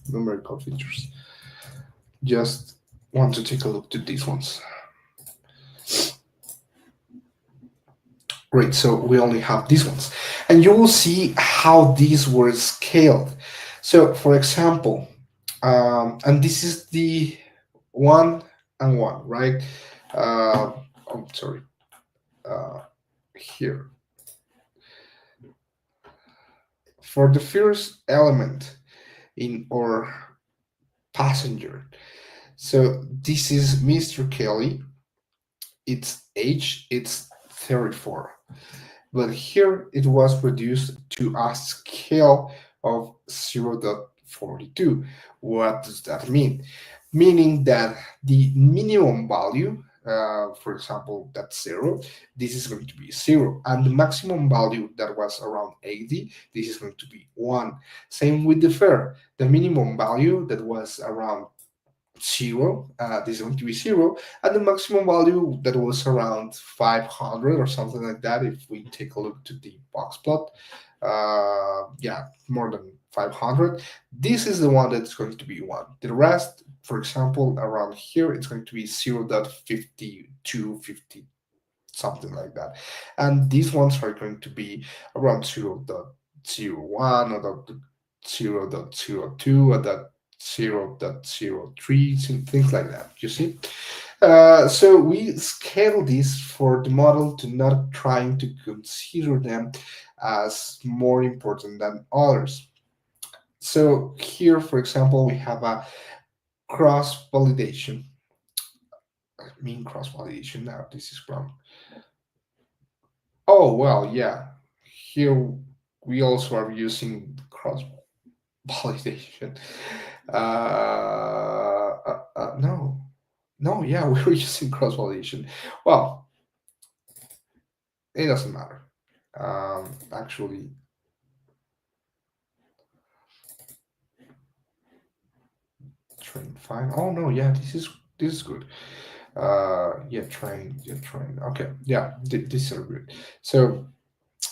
[SPEAKER 1] Numerical features. Just want to take a look to these ones. Great, so we only have these ones. And you will see how these were scaled. So, for example, and this is the one and one, right? I'm sorry, uh, here. For the first element in our passenger, so this is Mr. Kelly, its age, it's 34. But here it was reduced to a scale of 0.42. What does that mean? Meaning that the minimum value, for example, that's zero, this is going to be zero. And the maximum value that was around 80, this is going to be one. Same with the fare. The minimum value that was around zero, this is going to be zero, and the maximum value that was around 500 or something like that. If we take a look to the box plot, yeah, more than 500. This is the one that's going to be one. The rest, for example, around here, it's going to be 0.52, 50, something like that. And these ones are going to be around 0.01 or 0.02 or that 0.03, things like that. You see? So we scale this for the model to not trying to consider them as more important than others. So here, for example, we have a cross validation. I mean cross validation. Now this is wrong. Oh well, yeah. Here we also are using cross validation. No, no, yeah, we were using cross validation. Well, it doesn't matter. Actually, train fine. Oh no, yeah, this is good. Yeah, train. Okay, yeah, this is good. So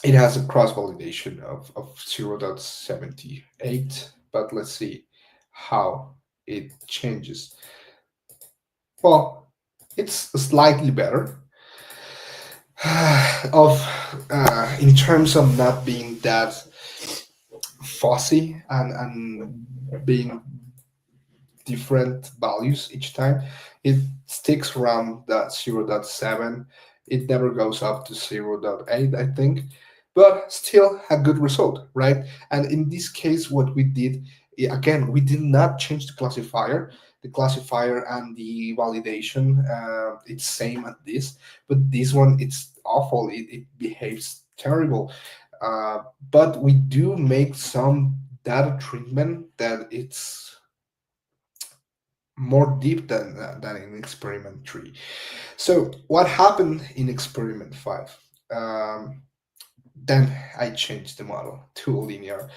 [SPEAKER 1] it has a cross validation of 0.78, but let's see how it changes. Well, it's slightly better of in terms of not being that fussy and being different values each time. It sticks around that 0.7. It never goes up to 0.8, I think, but still a good result, right? And in this case, what we did, again, we did not change the classifier. The classifier and the validation, it's same as this, but this one, it's awful. It behaves terrible. But we do make some data treatment that it's more deep than in experiment 3. So what happened in experiment 5? Then I changed the model to linear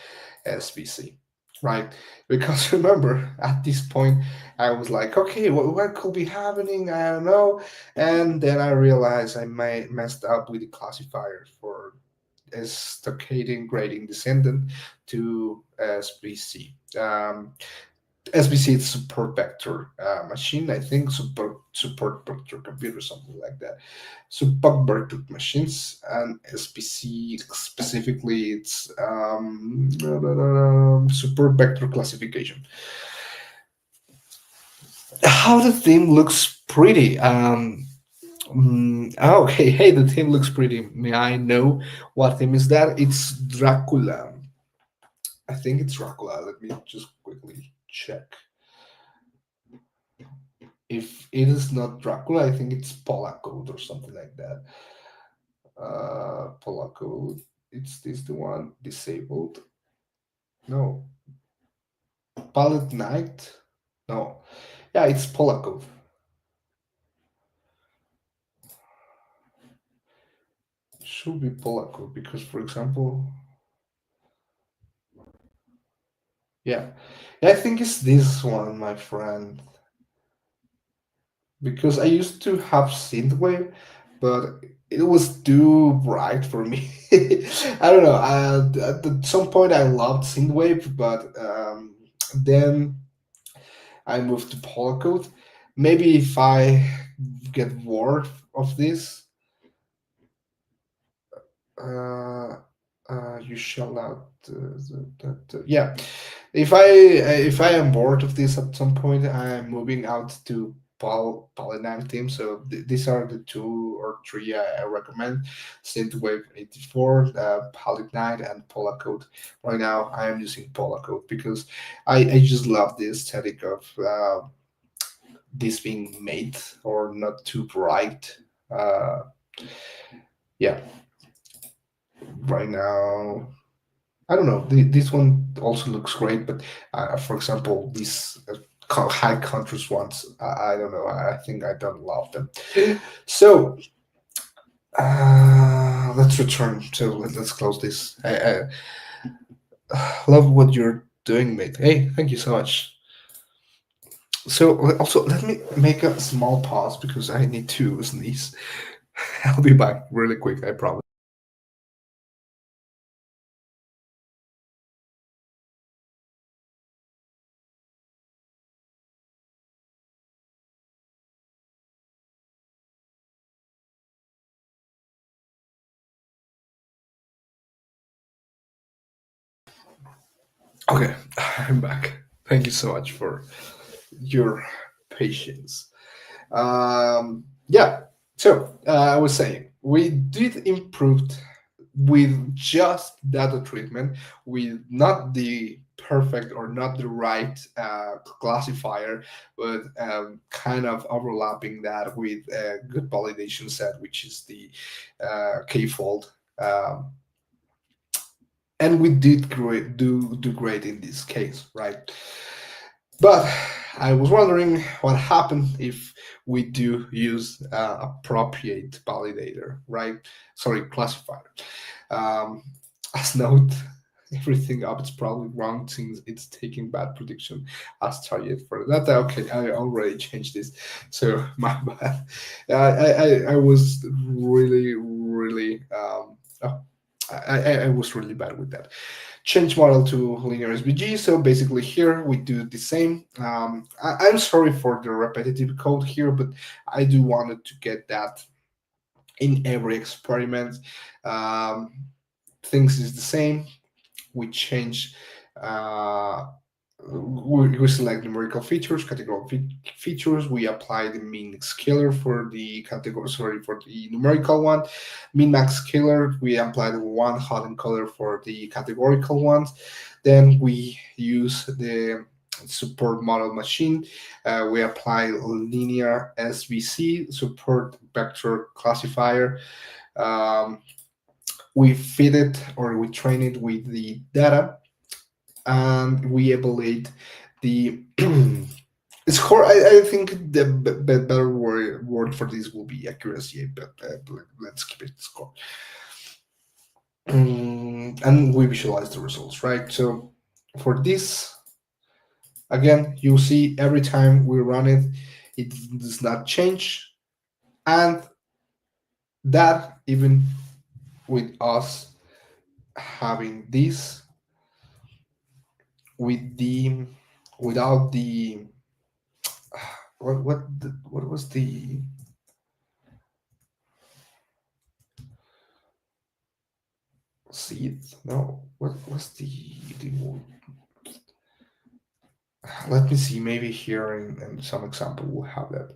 [SPEAKER 1] SBC, right? Because remember, at this point, I was like, okay, what could be happening? I don't know. And then I realized I messed up with the classifier for stochastic gradient descendant to SBC. SBC is super vector machine, I think, support virtual computers, something like that. Support virtual machines and SPC specifically, it's support vector classification. How the theme looks pretty. Okay, hey, the theme looks pretty. May I know what theme is that? It's Dracula. I think it's Dracula. Let me just quickly check. If it is not Dracula, I think it's Polacode or something like that. Polacode. It's this the one disabled? No. Palette Knight? No. Yeah, it's Polacode. Should be Polacode because, for example, yeah, I think it's this one, my friend. Because I used to have synthwave, but it was too bright for me. I don't know. At some point, I loved synthwave, but then I moved to Polacode. Maybe if I get bored of this, uh, you shall not. Yeah, if I am bored of this at some point, I am moving out to Polynomial team. So these are the two or three I recommend: Synthwave 84, Polygnite, and Polacode. Right now, I am using Polacode because I just love the aesthetic of this being made or not too bright. Uh, yeah, right now I don't know. This one also looks great, but for example, these high contrast ones, I don't know. I think I don't love them. So let's return. So let's close this. I love what you're doing, mate. Hey, thank you so much. So also let me make a small pause because I need to sneeze. I'll be back really quick. I promise. Okay, I'm back. Thank you so much for your patience. Yeah. So I was saying we did improve with just data treatment, with not the perfect or not the right classifier, but kind of overlapping that with a good validation set, which is the k-fold. And we did do great in this case, right? But I was wondering what happened if we do use appropriate validator, right? Sorry, classifier. Um, as note, everything up is probably wrong since it's taking bad prediction as target for the data. Okay, I already changed this, so my bad. I was really oh, I was really bad with that. Change model to linear SVG. So basically here we do the same. I'm sorry for the repetitive code here, but I do wanted to get that in every experiment. Um, things is the same. We change uh, we select numerical features, categorical features. We apply the min scalar for the category, sorry, for the numerical one. Min max scalar, we apply the one hot encoder for the categorical ones. Then we use the support model machine. We apply linear SVC, support vector classifier. Um, we feed it or we train it with the data and we evaluate the score. I think the better word for this will be accuracy, but let's keep it score. And we visualize the results, right? So for this, again, you see every time we run it, it does not change, and that even with us having this with the without the what was the seed? No, what was the let me see. Maybe here in some example we'll have that.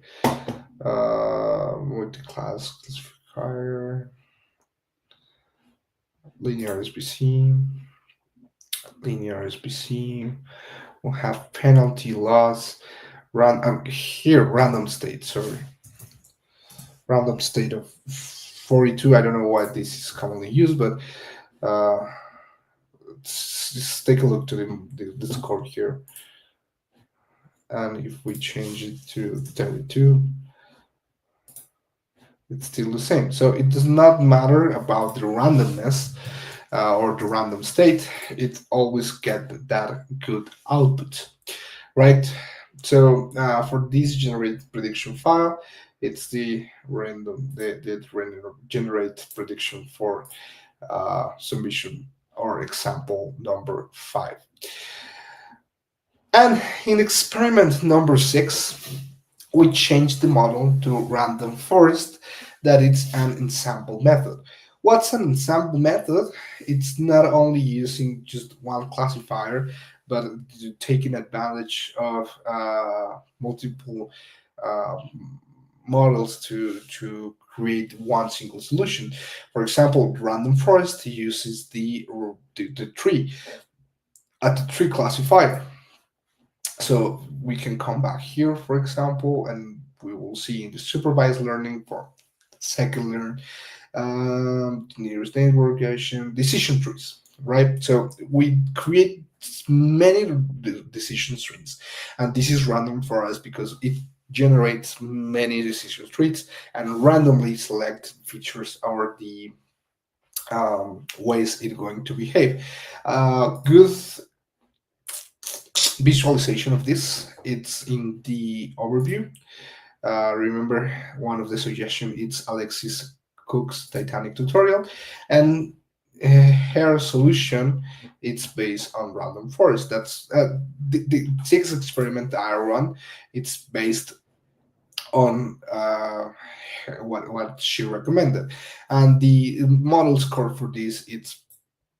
[SPEAKER 1] Multi-class classifier, linear SBC, linear SBC. We'll have penalty loss. Here random state. Sorry, random state of 42. I don't know why this is commonly used, but uh, just take a look to the score here. And if we change it to 32, it's still the same. So it does not matter about the randomness or the random state. It always get that good output, right? So for this generate prediction file, it's the random generate prediction for submission or example number 5. And in experiment number 6, we changed the model to random forest, that it's an ensemble method. What's an ensemble method? It's not only using just one classifier, but taking advantage of multiple uh, models to create one single solution. For example, random forest uses the tree at the tree classifier. So we can come back here, for example, and we will see in the supervised learning for second learn nearest neighbor decision trees, right? So we create many decision trees, and this is random for us because it generates many decision trees and randomly select features or the ways it's going to behave. Good visualization of this, it's in the overview. Remember, one of the suggestions is Alexis Cook's Titanic tutorial, and her solution it's based on random forest. That's the sixth experiment I run. It's based on what she recommended, and the model score for this it's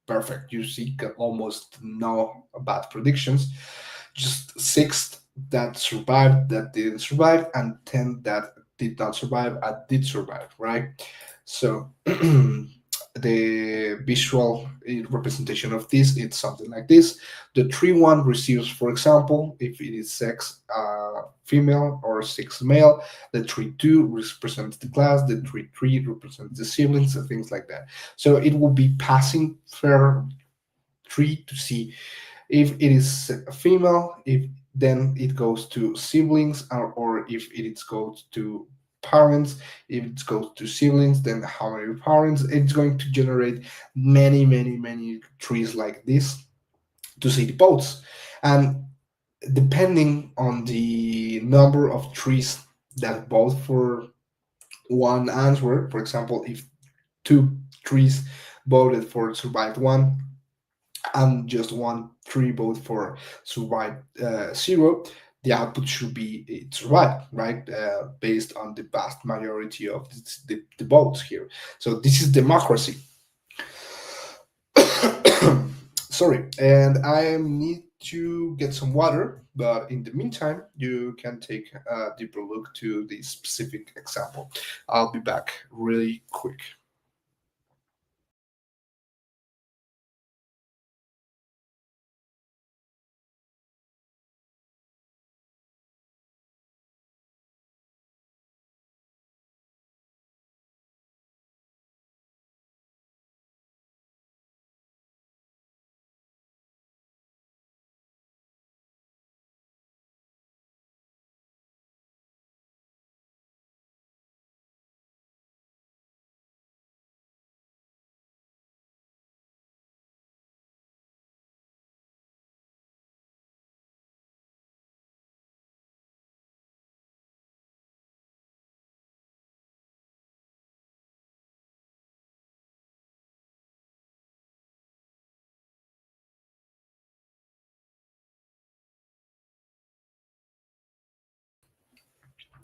[SPEAKER 1] perfect. You see almost no bad predictions, just six that survived, that didn't survive, and 10 that did not survive and did survive, right? So the visual representation of this it's something like this. The tree one receives, for example, if it is sex female or sex male. The tree two represents the class. The tree three represents the siblings and things like that. So it will be passing fair tree to see if it is a female, if then it goes to siblings, or if it goes to parents. If it goes to siblings, then how many parents? It's going to generate many trees like this to see the votes. And depending on the number of trees that vote for one answer, for example, if two trees voted for survived one, and just one tree vote for survive zero, the output should be it survived, right? Based on the vast majority of the votes here. So this is democracy. Sorry, and I need to get some water, but in the meantime, you can take a deeper look to the specific example. I'll be back really quick.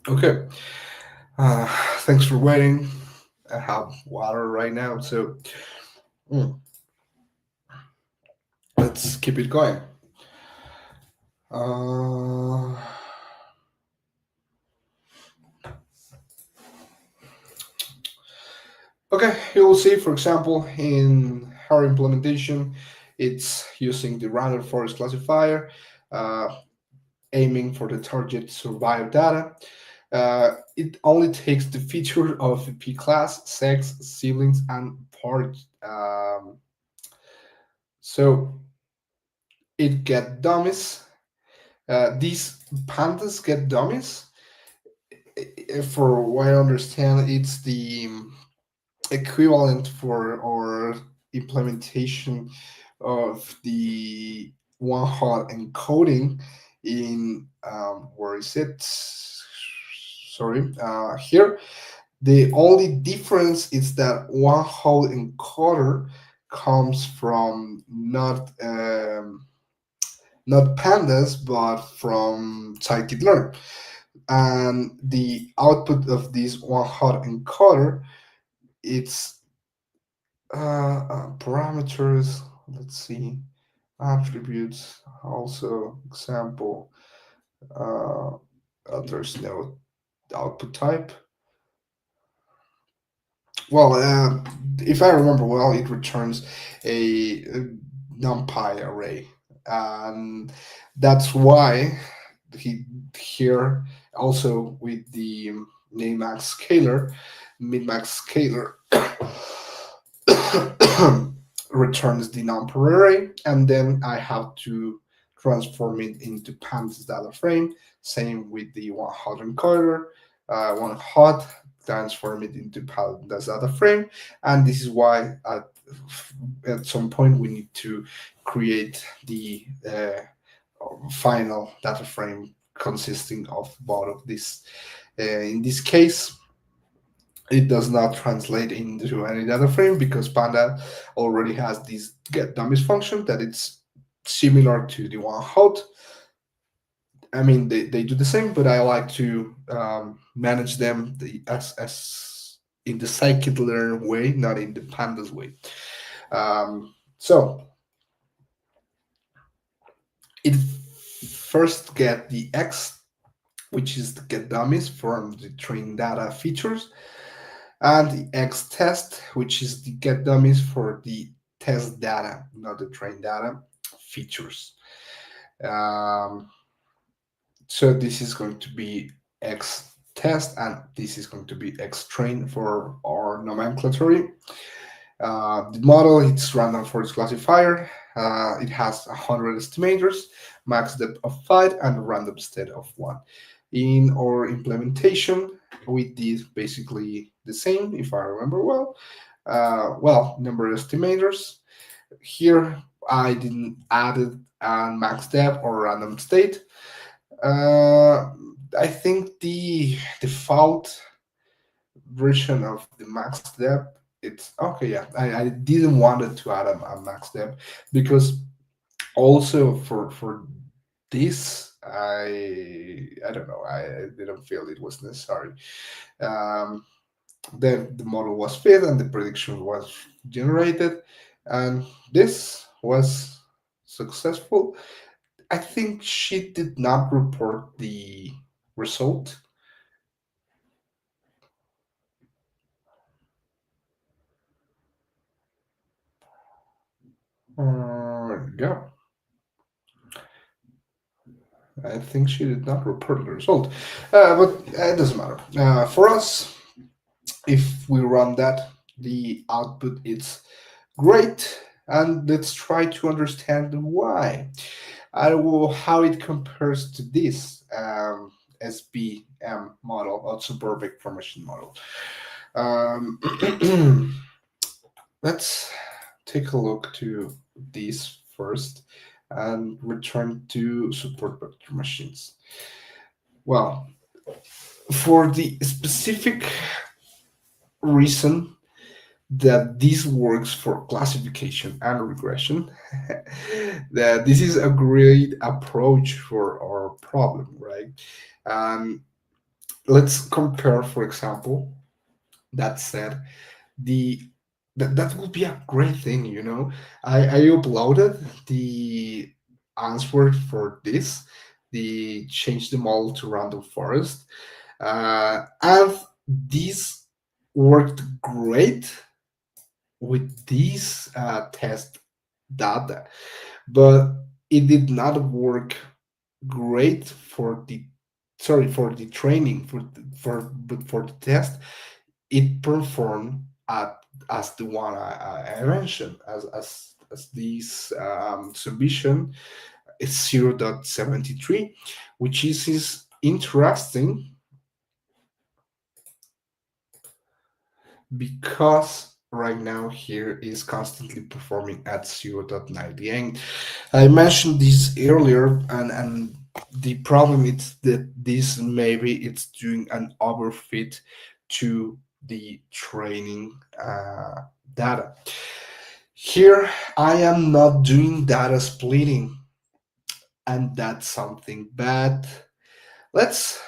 [SPEAKER 1] Okay. Thanks for waiting. I have water right now, so mm, let's keep it going. Uh, okay, you will see, for example, in our implementation, it's using the random forest classifier, uh, aiming for the target survive data. It only takes the feature of P class, sex, siblings, and part. So it get dummies. These pandas get dummies. For what I understand, it's the equivalent for our implementation of the one hot encoding in where is it? Sorry, here. The only difference is that one hot encoder comes from not pandas but from scikit-learn, and the output of this one hot encoder, it's parameters. Let's see, attributes, also example. uh, there's no output type. Well, if I remember well, it returns a numpy array, and that's why he here also with the name max scalar, min max scalar returns the number array, and then I have to transform it into pandas data frame. Same with the one hot encoder, one hot transform it into pandas data frame, and this is why at some point we need to create the final data frame consisting of both of these. In this case, it does not translate into any data frame because Panda already has this get dummies function that it's similar to the one hot. I mean, they do the same, but I like to manage them as in the scikit-learn way, not in the pandas way. So it first get the x, which is the get dummies from the train data features, and the X test, which is the get dummies for the test data, not the train data features. Um, so this is going to be X test, and this is going to be X train for our nomenclature. The model, it's random forest classifier. It has 100 estimators, max depth of 5, and random state of 1. In our implementation, we did basically the same, if I remember well. Number estimators. Here, I didn't add it and max depth or random state. I think the default version of the max depth, it's okay. Yeah, I didn't want it to add a max depth because also for this, I don't know, I didn't feel it was necessary. um, then the model was fit and the prediction was generated, and this was successful. I think she did not report the result. Yeah, I think she did not report the result, but it doesn't matter. For us, if we run that, the output is great, and let's try to understand why. How it compares to this SBM model or super big formation model. Um, let's take a look to these first and return to support vector machines. Well, for the specific reason that this works for classification and regression, that this is a great approach for our problem, right? Um, let's compare, for example, that said, the that would be a great thing, you know. I uploaded the answer for this, the change the model to random forest, and this worked great with these test data, but it did not work great for the, sorry, for the training, but for the test it performed as the one I mentioned, as this submission is 0.73, which is interesting because right now here is constantly performing at 0.98. I mentioned this earlier, and the problem is that this maybe it's doing an overfit to the training data. Here I am not doing data splitting, and that's something bad. Let's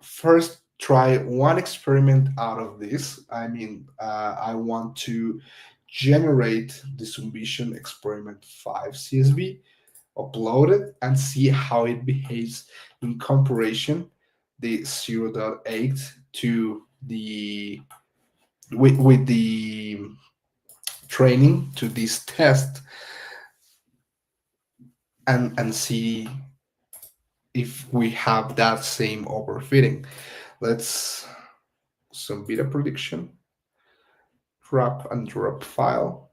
[SPEAKER 1] first try one experiment out of this. I mean, I want to generate the submission experiment 5 CSV, upload it, and see how it behaves in comparison the 0.8 to the with the training to this test, and see if we have that same overfitting. Let's submit a prediction, drop and drop file,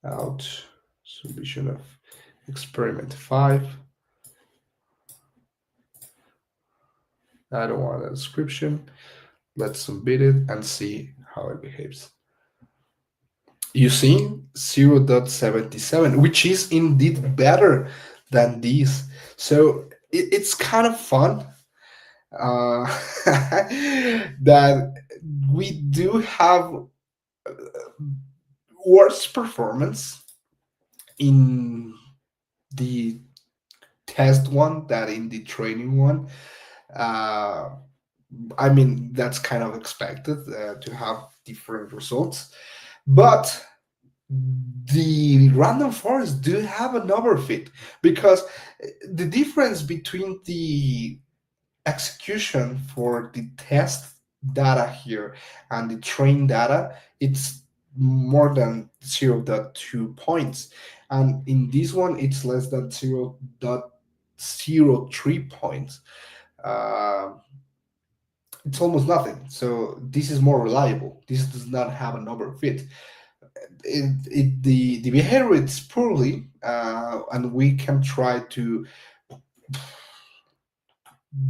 [SPEAKER 1] out, submission of experiment 5. I don't want a description. Let's submit it and see how it behaves. You see 0.77, which is indeed better than these. So it's kind of fun uh, that we do have worse performance in the test one than in the training one. Uh, I mean, that's kind of expected to have different results, but the random forests do have an overfit because the difference between the execution for the test data here and the train data, it's more than 0.2 points, and in this one it's less than 0.03 points. uh, it's almost nothing, so this is more reliable. This does not have an overfit. The behavior is poorly, and we can try to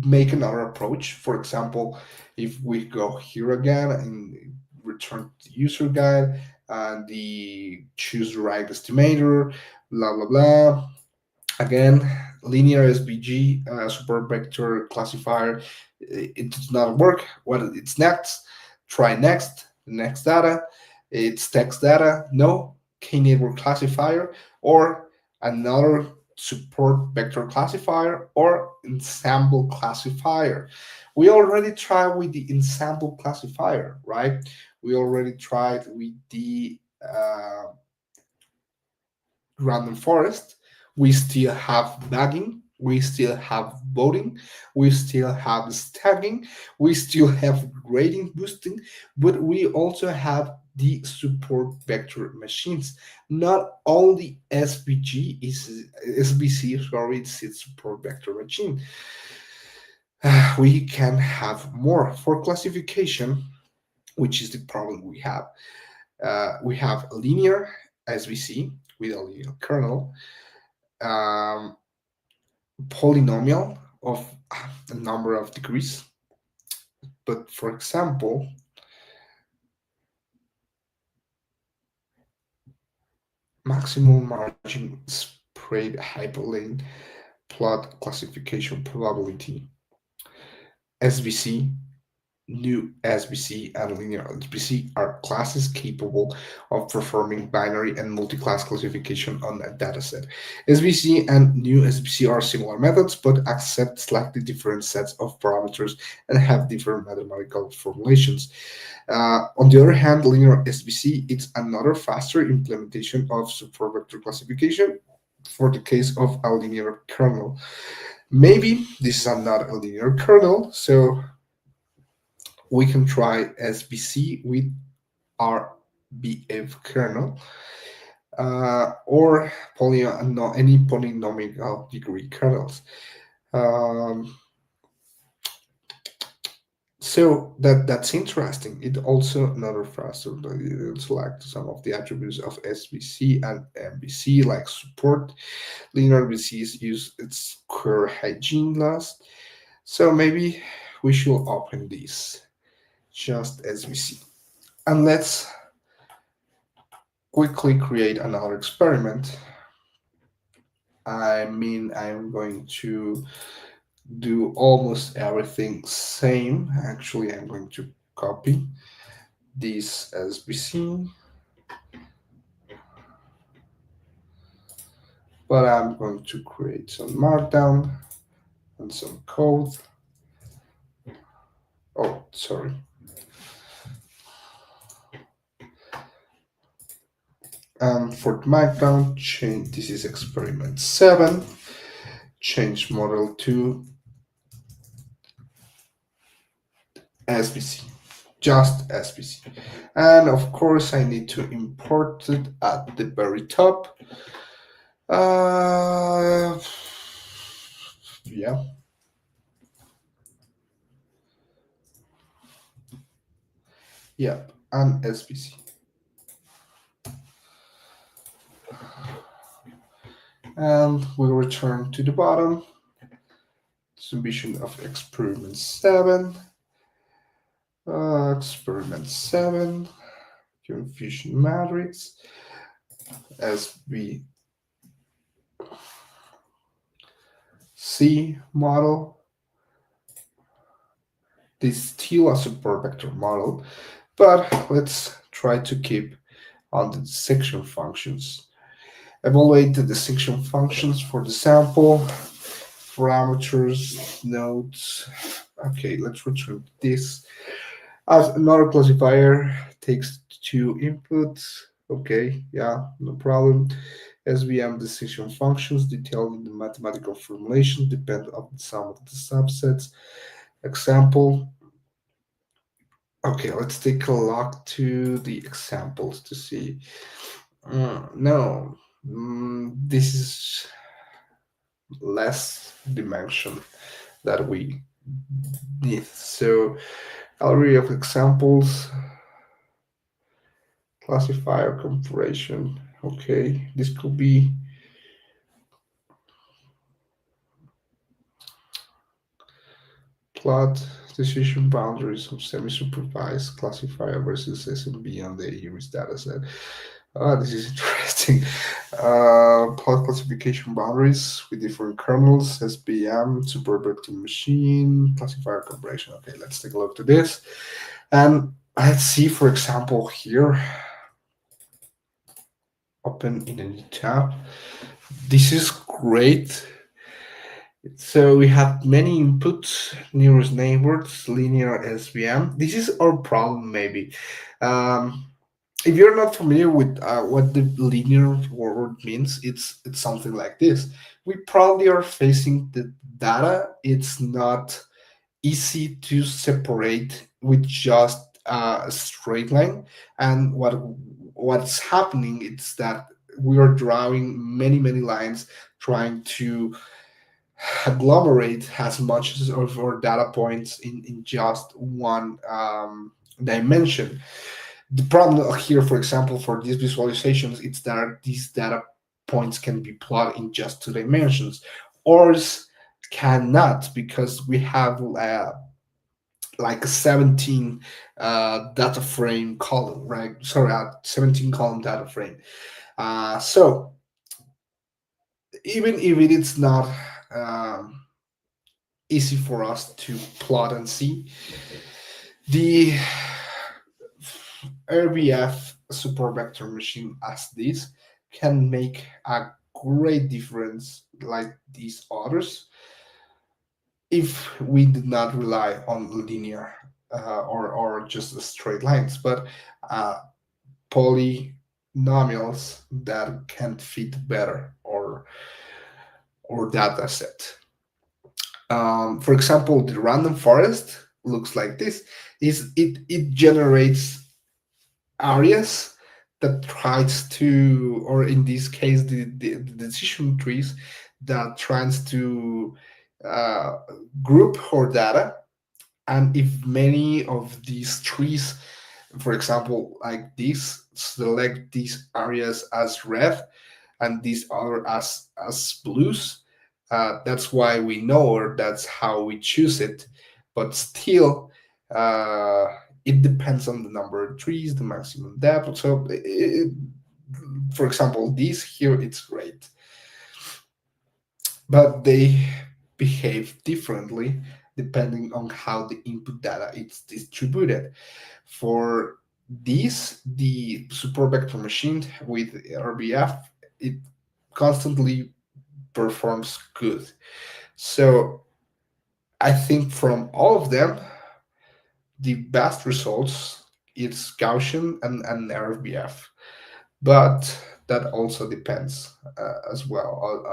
[SPEAKER 1] make another approach. For example, if we go here again and return to the user guide and the choose right estimator, blah blah blah. Again, linear SVG support vector classifier, it does not work. What it's next? Try next data. It's text data. No, K-network classifier or another support vector classifier or ensemble classifier. We already tried with the ensemble classifier, right? We already tried with the random forest. We still have bagging, we still have voting, we still have stacking, we still have grading boosting, but we also have the support vector machines. Not only SVG is SVC, sorry, it's its support vector machine. We can have more for classification, which is the problem we have. We have linear SVC with a linear kernel, um, polynomial of a number of degrees. But for example, maximum margin spread hyperlane plot classification probability, SVC, new SBC and linear SBC are classes capable of performing binary and multi-class classification on a dataset. SBC and new SBC are similar methods but accept slightly different sets of parameters and have different mathematical formulations. On the other hand, linear SBC is another faster implementation of supervector classification for the case of a linear kernel. Maybe this is not a linear kernel, so we can try SBC with RBF kernel or any polynomial degree kernels. Um, so that's interesting. It also another faster. It select some of the attributes of SBC and MBC, like support. Linear BCs use its square hygiene laws. So maybe we should open this just SBC. And let's quickly create another experiment. I mean, I'm going to do almost everything same. Actually, I'm going to copy this SBC, but I'm going to create some markdown and some code. Oh, sorry. For the markdown, change this is experiment 7. Change model to SBC, just SBC. And of course, I need to import it at the very top. Yeah. Yep, and SBC. And we'll return to the bottom. Submission of experiment 7. Experiment 7. Confusion matrix. SBC model. This is still a supervector model, but let's try to keep on the dissection functions. Evaluate the dissection functions for the sample, parameters, nodes. Okay, let's return this. As another classifier takes 2 inputs. Okay, yeah, no problem. SVM decision functions detailed in the mathematical formulation depend on the sum of the subsets. Example. Okay, let's take a look to the examples to see. No, this is less dimension that we need. So, gallery of examples, classifier comparison. Okay, this could be plot decision boundaries of semi-supervised classifier versus SMB on the Iris dataset. This is interesting. Plot classification boundaries with different kernels, SBM, supervector machine, classifier comparison. Okay, let's take a look to this. And let's see, for example, here, open in a new tab. This is great. So we have many inputs, nearest neighbors, linear SVM. This is our problem, maybe. If you're not familiar with what the linear word means, it's something like this. We probably are facing the data. It's not easy to separate with just a straight line. And what's happening is that we are drawing many lines trying to agglomerate as much of our data points in just one dimension. The problem here, for example, for these visualizations, it's that these data points can be plotted in just 2 dimensions. Ours cannot because we have like a 17 data frame column, right? Sorry, a 17 column data frame. So even if it is not easy for us to plot and see, The RBF super vector machine as this can make a great difference like these others if we did not rely on linear or just straight lines, but uh, polynomials that can fit better or data set. For example, the random forest looks like this. Is it generates areas that tries to, or in this case, the decision trees that tries to uh, group her data. And if many of these trees, for example, like this, select these areas as red and these other as blues, that's why we know, or that's how we choose it. But still, uh, it depends on the number of trees, the maximum depth. So, for example, this here, it's great, but they behave differently depending on how the input data is distributed. For this, the support vector machine with RBF, it constantly performs good. So I think from all of them, the best results is Gaussian and RBF. But that also depends as well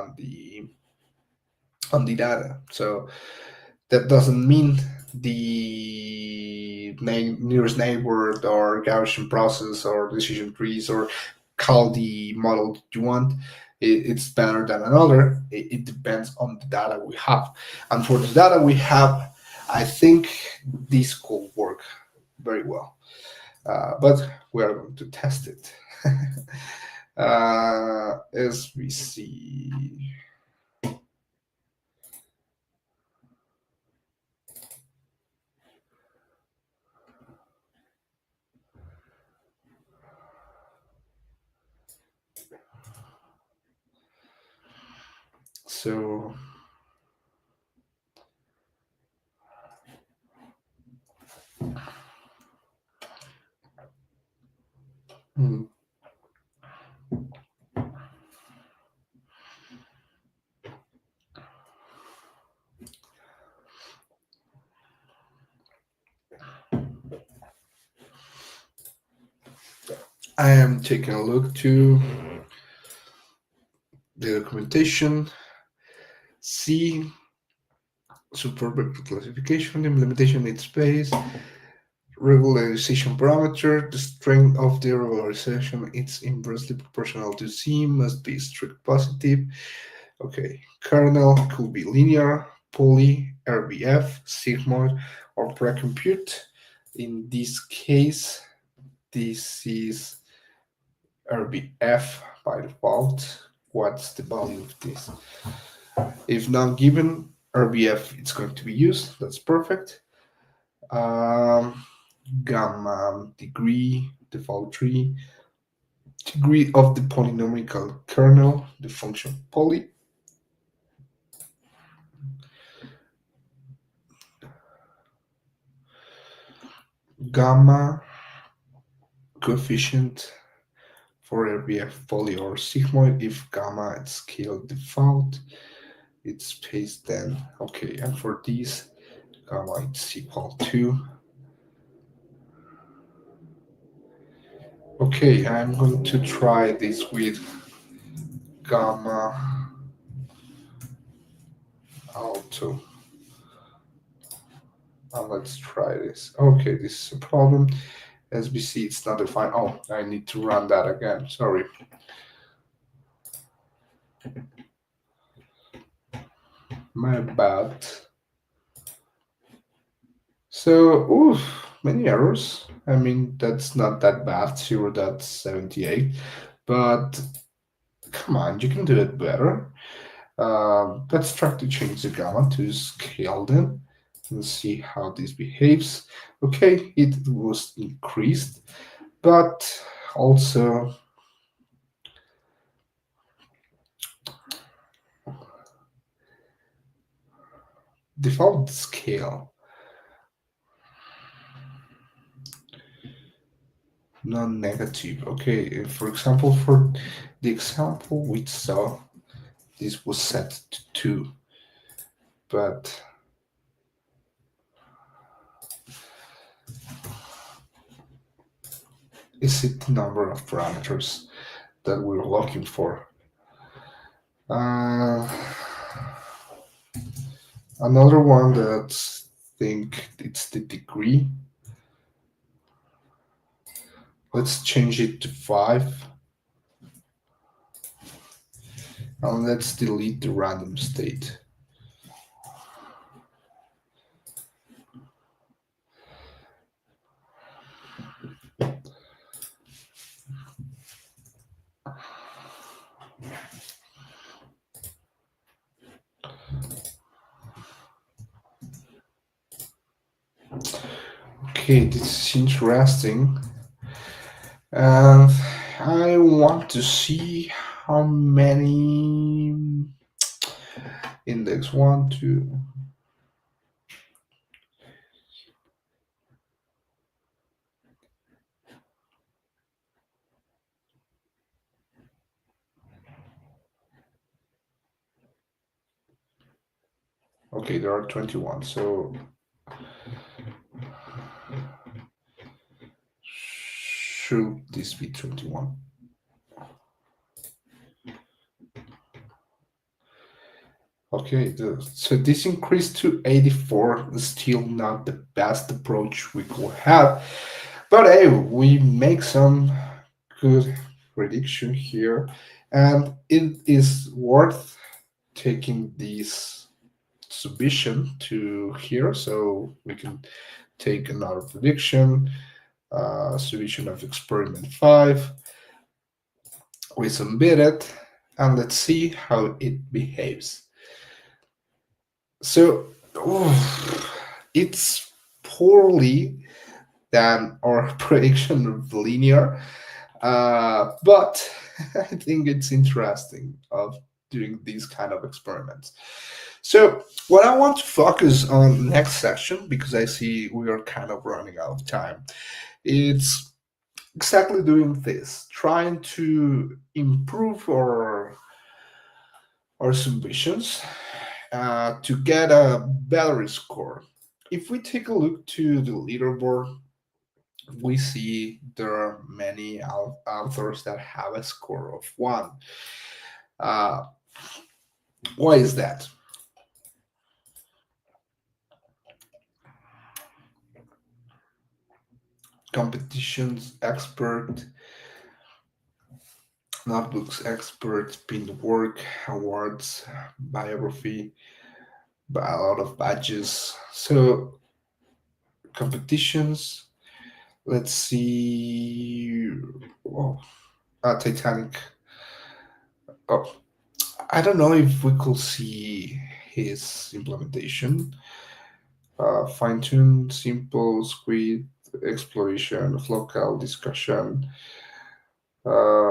[SPEAKER 1] on the data. So that doesn't mean the nearest neighbor or Gaussian process or decision trees or call the model you want. It's better than another. It depends on the data we have. And for the data we have, I think this could work very well. But we are going to test it. As we see. So hmm, I am taking a look to the documentation, see supervector classification, implementation needs space, regularization parameter, the strength of the regularization is inversely proportional to C, must be strict positive. Okay, kernel could be linear, poly, RBF, sigmoid, or precompute. In this case, this is RBF by default. What's the value of this? If not given, RBF it's going to be used. That's perfect. Um, Gamma degree, default tree, degree of the polynomial kernel, the function poly, gamma coefficient for RBF poly or sigmoid. If gamma is scale default, it's space then. Okay, and for this, gamma is equal to. Okay, I'm going to try this with gamma alto. Let's try this. Okay, this is a problem. SBC, it's not defined. Oh, I need to run that again. Sorry. My bad. So, oof, many errors. I mean, that's not that bad, 0.78. But come on, you can do it better. Let's try to change the gamma to scale then and see how this behaves. Okay, it was increased, but also default scale. non-negative. Okay, for example, for the example we saw, this was set to 2, but is it the number of parameters that we're looking for? Uh, Another one that think it's the degree. Let's change it to 5, and let's delete the random state. Okay, this is interesting. And I want to see how many index one, two. Okay, there are 21. So should this be 21? Okay, so this increased to 84. Still not the best approach we could have. But hey, we make some good prediction here. And it is worth taking this submission to here so we can take another prediction, submission of experiment 5. We submit it and let's see how it behaves. So it's poorly than our prediction of linear, but I think it's interesting of doing these kind of experiments. So what I want to focus on next session, because I see we are kind of running out of time, it's exactly doing this, trying to improve our submissions to get a better score. If we take a look to the leaderboard, we see there are many authors that have a score of 1. Uh, why is that? Competitions expert, notebooks expert, pinned work, awards, biography, a lot of badges. So competitions. Let's see. Oh, Titanic. Oh, I don't know if we could see his implementation. Fine tune, simple, squid, exploration of local discussion,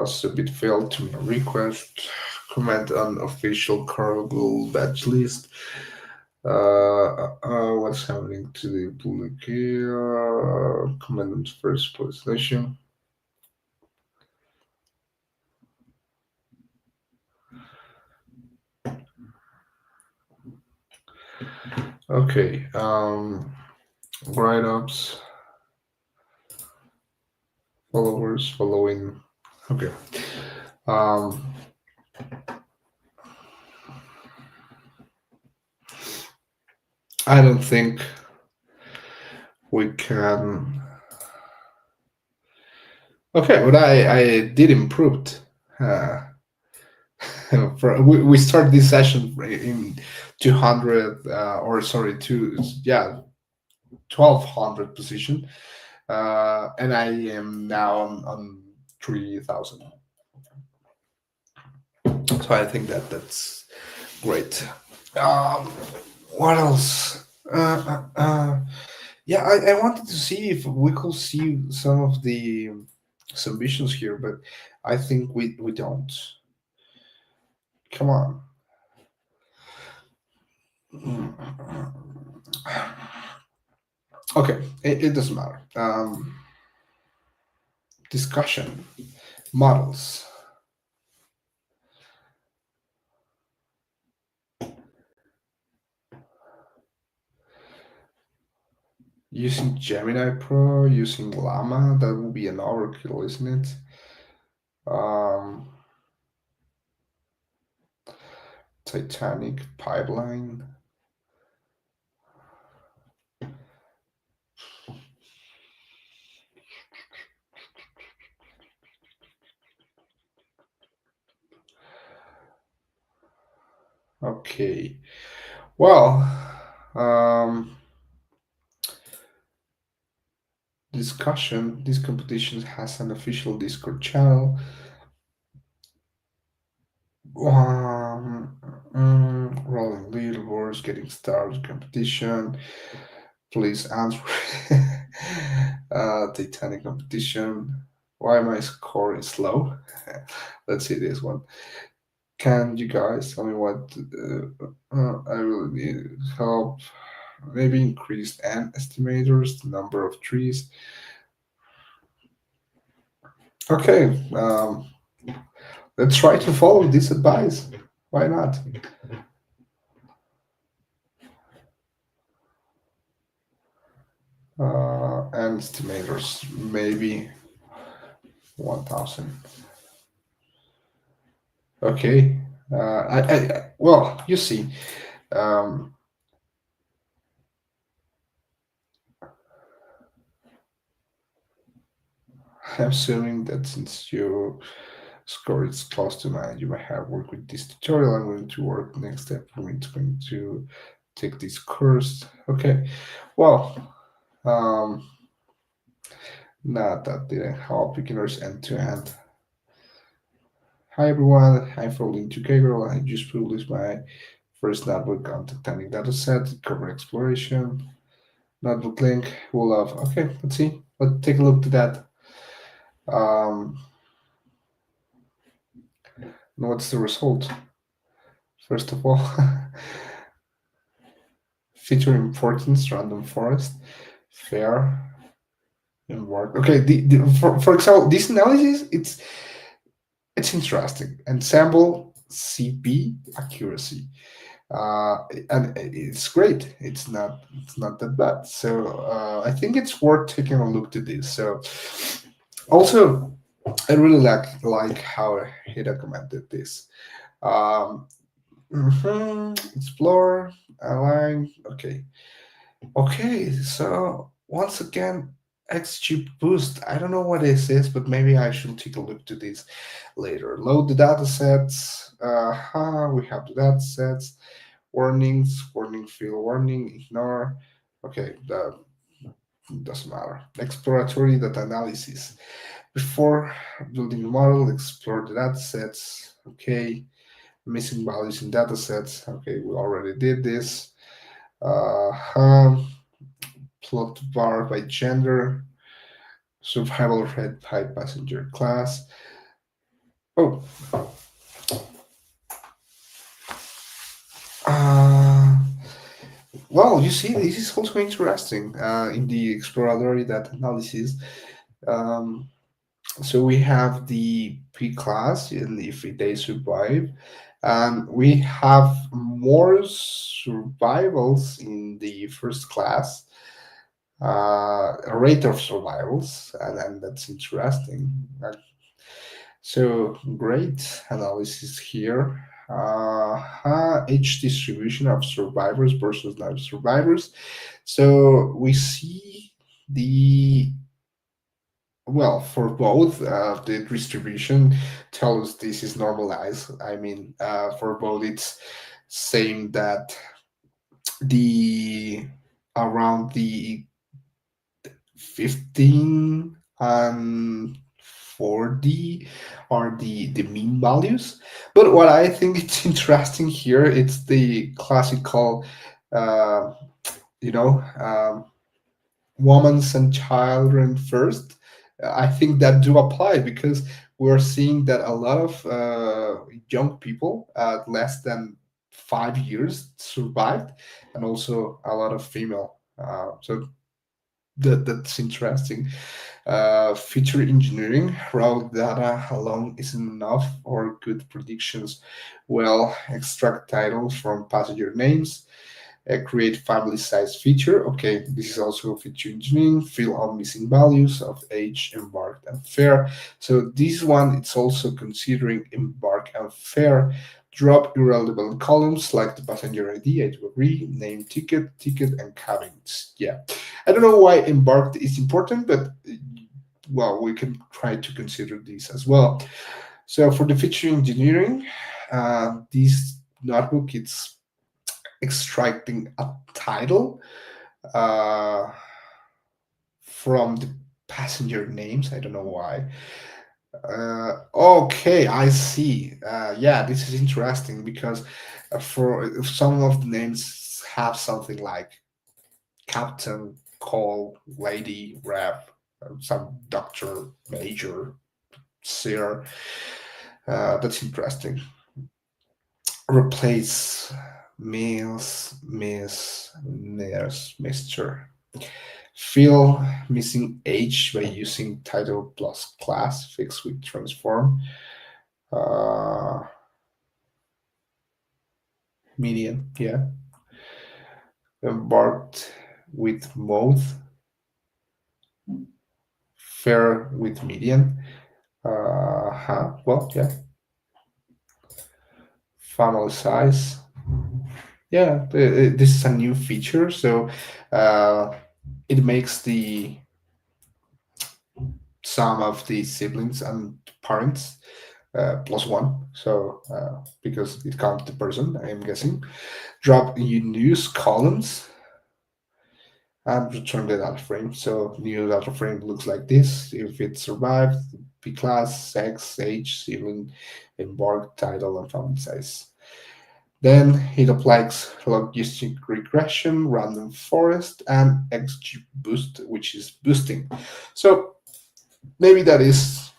[SPEAKER 1] submit failed to my request, comment on official cargo badge list, what's happening to the public, comment on first position. Okay, write ups, followers, following. Okay. Um, I don't think we can. Okay, but I did improved. Uh, we start this session in 200 or sorry, two, yeah, 1200 position, and I am now on 3000. So I think that that's great. Um, what else? Yeah, I wanted to see if we could see some of the submissions here, but I think we don't. Come on. Okay, it doesn't matter. Discussion models using Gemini Pro, using Llama. That would be an overkill, isn't it? Um, Titanic pipeline. Okay. Well, um, discussion. This competition has an official Discord channel. Rolling leaderboards, getting started competition. Please answer. Titanic competition. Why my score is low? Let's see this one. Can you guys tell me what I really need help? Maybe increased and estimators, the number of trees. Okay, let's try to follow this advice. Why not? And estimators, maybe 1,000. Okay. Well, you see, um, I'm assuming that since your score is close to mine, you might have worked with this tutorial. I'm going to work next step. I'm going to take this course. Okay. Well, not that didn't help beginners end to end. Hi everyone, I'm Froling to Gabriel. I just published my first notebook on tectonic dataset, cover exploration. Notebook link, we'll love. Okay, let's see. Let's take a look to that. Um, and what's the result? First of all, feature importance, random forest, fair, and work. Okay, for example, this analysis, it's interesting. Ensemble CP accuracy. And it's great. It's not that bad. So I think it's worth taking a look to this. So also, I really like how he documented this. Um, Explore, align. Okay, okay. So once again, XG boost. I don't know what this is, but maybe I should take a look to this later. Load the data sets. We have the data sets. Warnings, warning, field warning, ignore. Okay, that doesn't matter. Exploratory data analysis. Before building a model, explore the data sets. Okay, missing values in data sets. Okay, we already did this. Plot bar by gender. Survival rate by passenger class. Oh, uh, well, you see, this is also interesting in the exploratory data analysis. Um, So we have the P class, and if they survive, and we have more survivals in the first class, a rate of survivals, and that's interesting. So great analysis here. Age distribution of survivors versus non-survivors. So we see the well, for both, the distribution tells this is normalized. I mean, for both, it's saying that the around the 15 and 40 are the mean values. But what I think it's interesting here, it's the classical, uh, you know, women and children first. I think that do apply because we're seeing that a lot of young people at less than 5 years survived, and also a lot of female. So that's interesting. Feature engineering, raw data alone isn't enough, or good predictions. Well, extract titles from passenger names, create family size feature. Okay, this is also feature engineering. Fill all missing values of age, embarked, and fare. So this one, it's also considering embark and fare. Drop irrelevant columns like the passenger ID, I do agree, name, ticket, and cabins. Yeah, I don't know why embarked is important, but well, we can try to consider this as well. So for the feature engineering, this notebook, it's extracting a title uh, from the passenger names. I don't know why. Okay, I see. Yeah, this is interesting because for some of the names have something like captain, call, lady, rep, some doctor, major, sir. That's interesting. Replace miss, mister. Fill missing age by using title plus class, fix with transform. Uh, Median, yeah. Embarked with mode, fair with median. Well, yeah. Family size. Yeah, this is a new feature, so uh, it makes the sum of the siblings and parents plus one. So because it counts the person, I am guessing. Drop news columns and return the data frame. So new data frame looks like this. If it survived, P class, sex, age, sibling, embark, title, and family size. Then it applies logistic regression, random forest, and XG boost, which is boosting. So maybe that is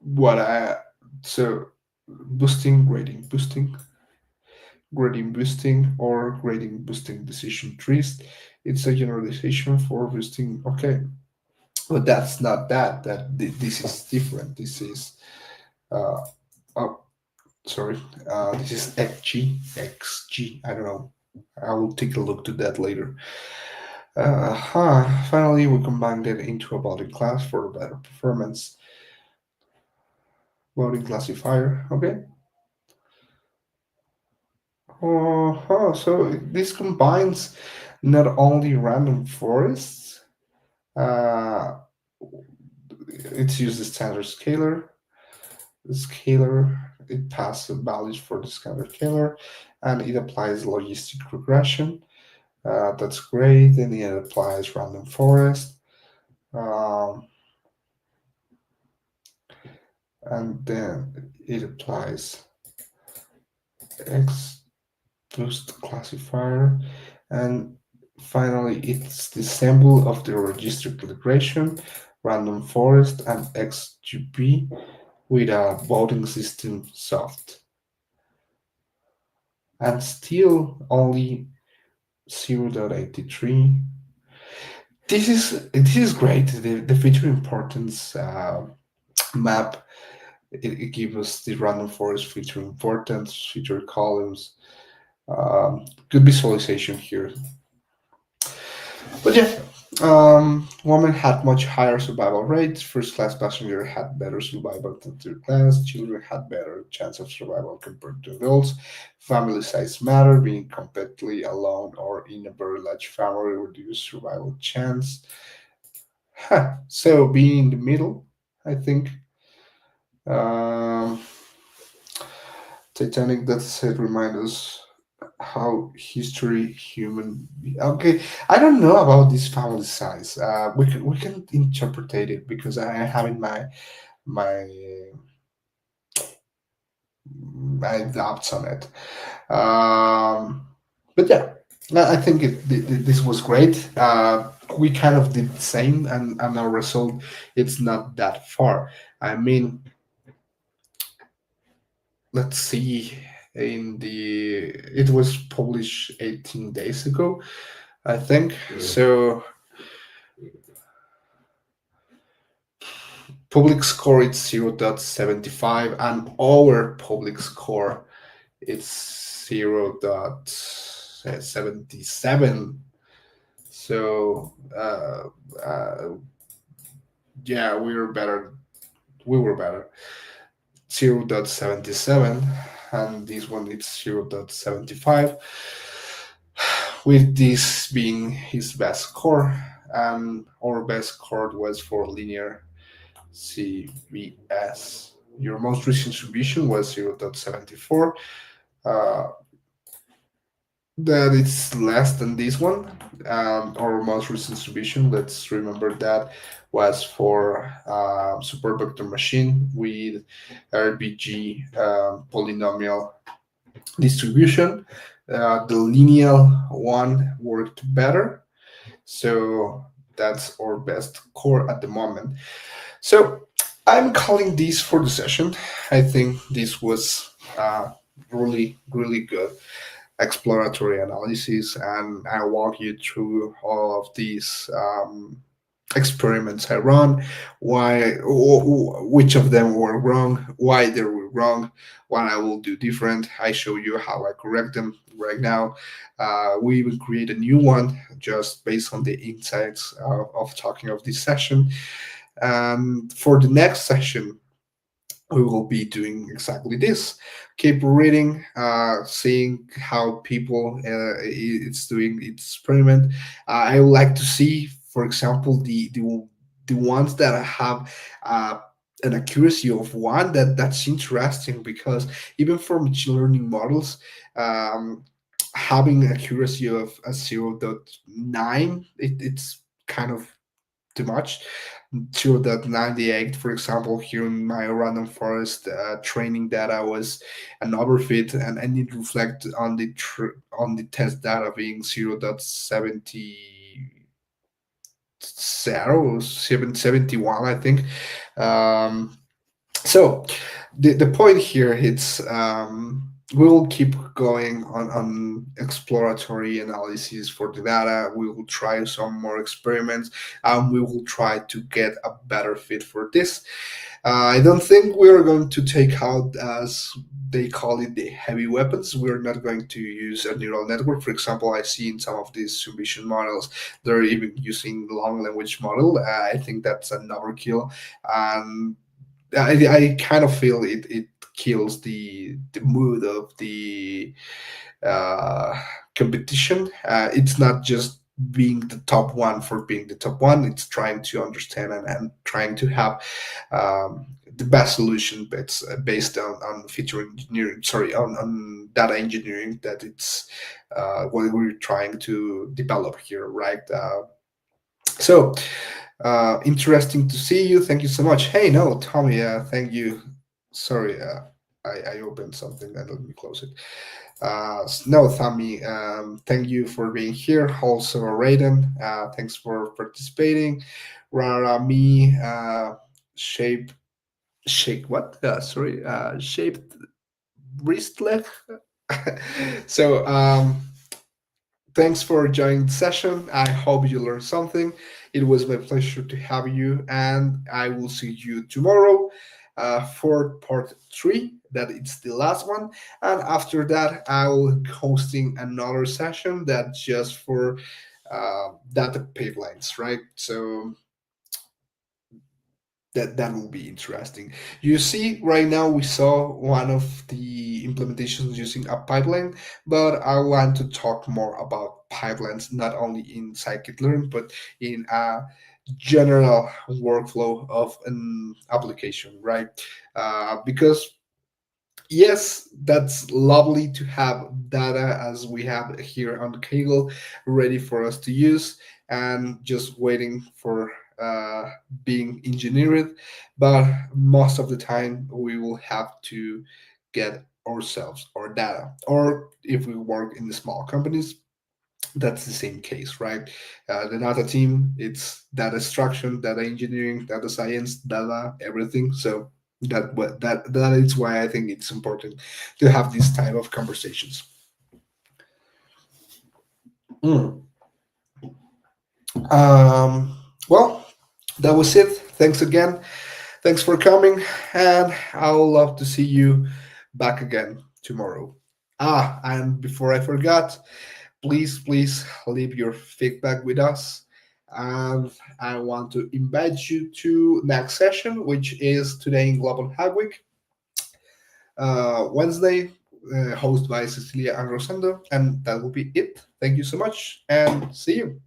[SPEAKER 1] what I so grading boosting, or grading boosting decision trees. It's a generalization for boosting. Okay, but that's not that. This is different. This is uh, oh, sorry. This is XG. I don't know. I will take a look to that later. Finally, we combined it into a voting class for better performance. Voting classifier. Okay. So this combines not only random forests, uh, it's used the standard scalar. The scalar, it passes values for the standard scalar, and it applies logistic regression. That's great. Then it applies random forest, um, and then it applies X boost classifier, and finally it's the symbol of the register regression, random forest, and XGP with a voting system soft, and still only 0.83. This is great. The feature importance map, it gives us the random forest feature importance, feature columns, good visualization here. But yeah, women had much higher survival rates. First class passenger had better survival than third class. Children had better chance of survival compared to adults. Family size matter. Being completely alone or in a very large family reduced survival chance. So being in the middle, I think. Um, Titanic, that's it. Remind us how history human. Okay, I don't know about this family size. We can interpret it because I have in my my doubts on it. Um, but yeah, I think this was great. We kind of did the same, and our result, it's not that far. I mean, let's see. In the It was published 18 days ago, I think. So public score is 0.75, and our public score it's 0.77. So yeah, we were better. 0.77, and this one is 0.75, with this being his best score. And our best score was for linear CVS. Your most recent distribution was 0.74. Uh, that it's less than this one. Our most recent distribution, let's remember that, was for super vector machine with RBG polynomial distribution. The lineal one worked better, so that's our best core at the moment. So I'm calling this for the session. I think this was really good exploratory analysis, and I walk you through all of these experiments I run, which of them were wrong, why they were wrong, what I will do different. I show you how I correct them right now. We even create a new one just based on the insights of talking of this session. And for the next session, we will be doing exactly this. Keep reading, seeing how people it's doing its experiment. I would like to see, for example, the ones that have an accuracy of one. That's interesting, because even for machine learning models, um, having accuracy of a 0.9, it's kind of too much. 0.98, for example, here in my random forest training data was an overfit, and I need to reflect on on the test data being 0.70 771, I think. um, so the point here is, we will keep going on exploratory analysis for the data. We will try some more experiments, and we will try to get a better fit for this. I don't think we're going to take out, as they call it, the heavy weapons. We're not going to use a neural network. For example, I see in some of these submission models, they're even using long language model. I think that's an overkill. And I kind of feel it kills the mood of the uh, competition. It's not just being the top one for being the top one. It's trying to understand, and trying to have the best solution based on feature engineering, sorry, on data engineering, that it's what we're trying to develop here, right? So interesting to see you. Thank you so much. Hey, no, Tommy. Thank you. Sorry, I opened something and let me close it. No, Tommy. Thank you for being here. Also, Raiden. Thanks for participating. Rara, me, shape, shake. What? Sorry, shaped wristlet. So, thanks for joining the session. I hope you learned something. It was my pleasure to have you, and I will see you tomorrow for part three. That it's the last one, and after that, I will be hosting another session that's just for data pipelines, right? So that will be interesting. You see, right now we saw one of the implementations using a pipeline, but I want to talk more about pipelines, not only in scikit-learn, but in a general workflow of an application, right? Because yes, that's lovely to have data as we have here on the Kaggle ready for us to use, and just waiting for being engineered. But most of the time, we will have to get ourselves our data. Or if we work in the small companies, that's the same case, right? The data team, it's data extraction, data engineering, data science, data everything. So that is why I think it's important to have these type of conversations. Mm. Well, that was it. Thanks again. Thanks for coming, and I would love to see you back again tomorrow. And before I forgot, please leave your feedback with us. And I want to invite you to next session, which is today in Global Hack Week, Wednesday, hosted by Cecilia and Rosendo. And that will be it. Thank you so much, and see you.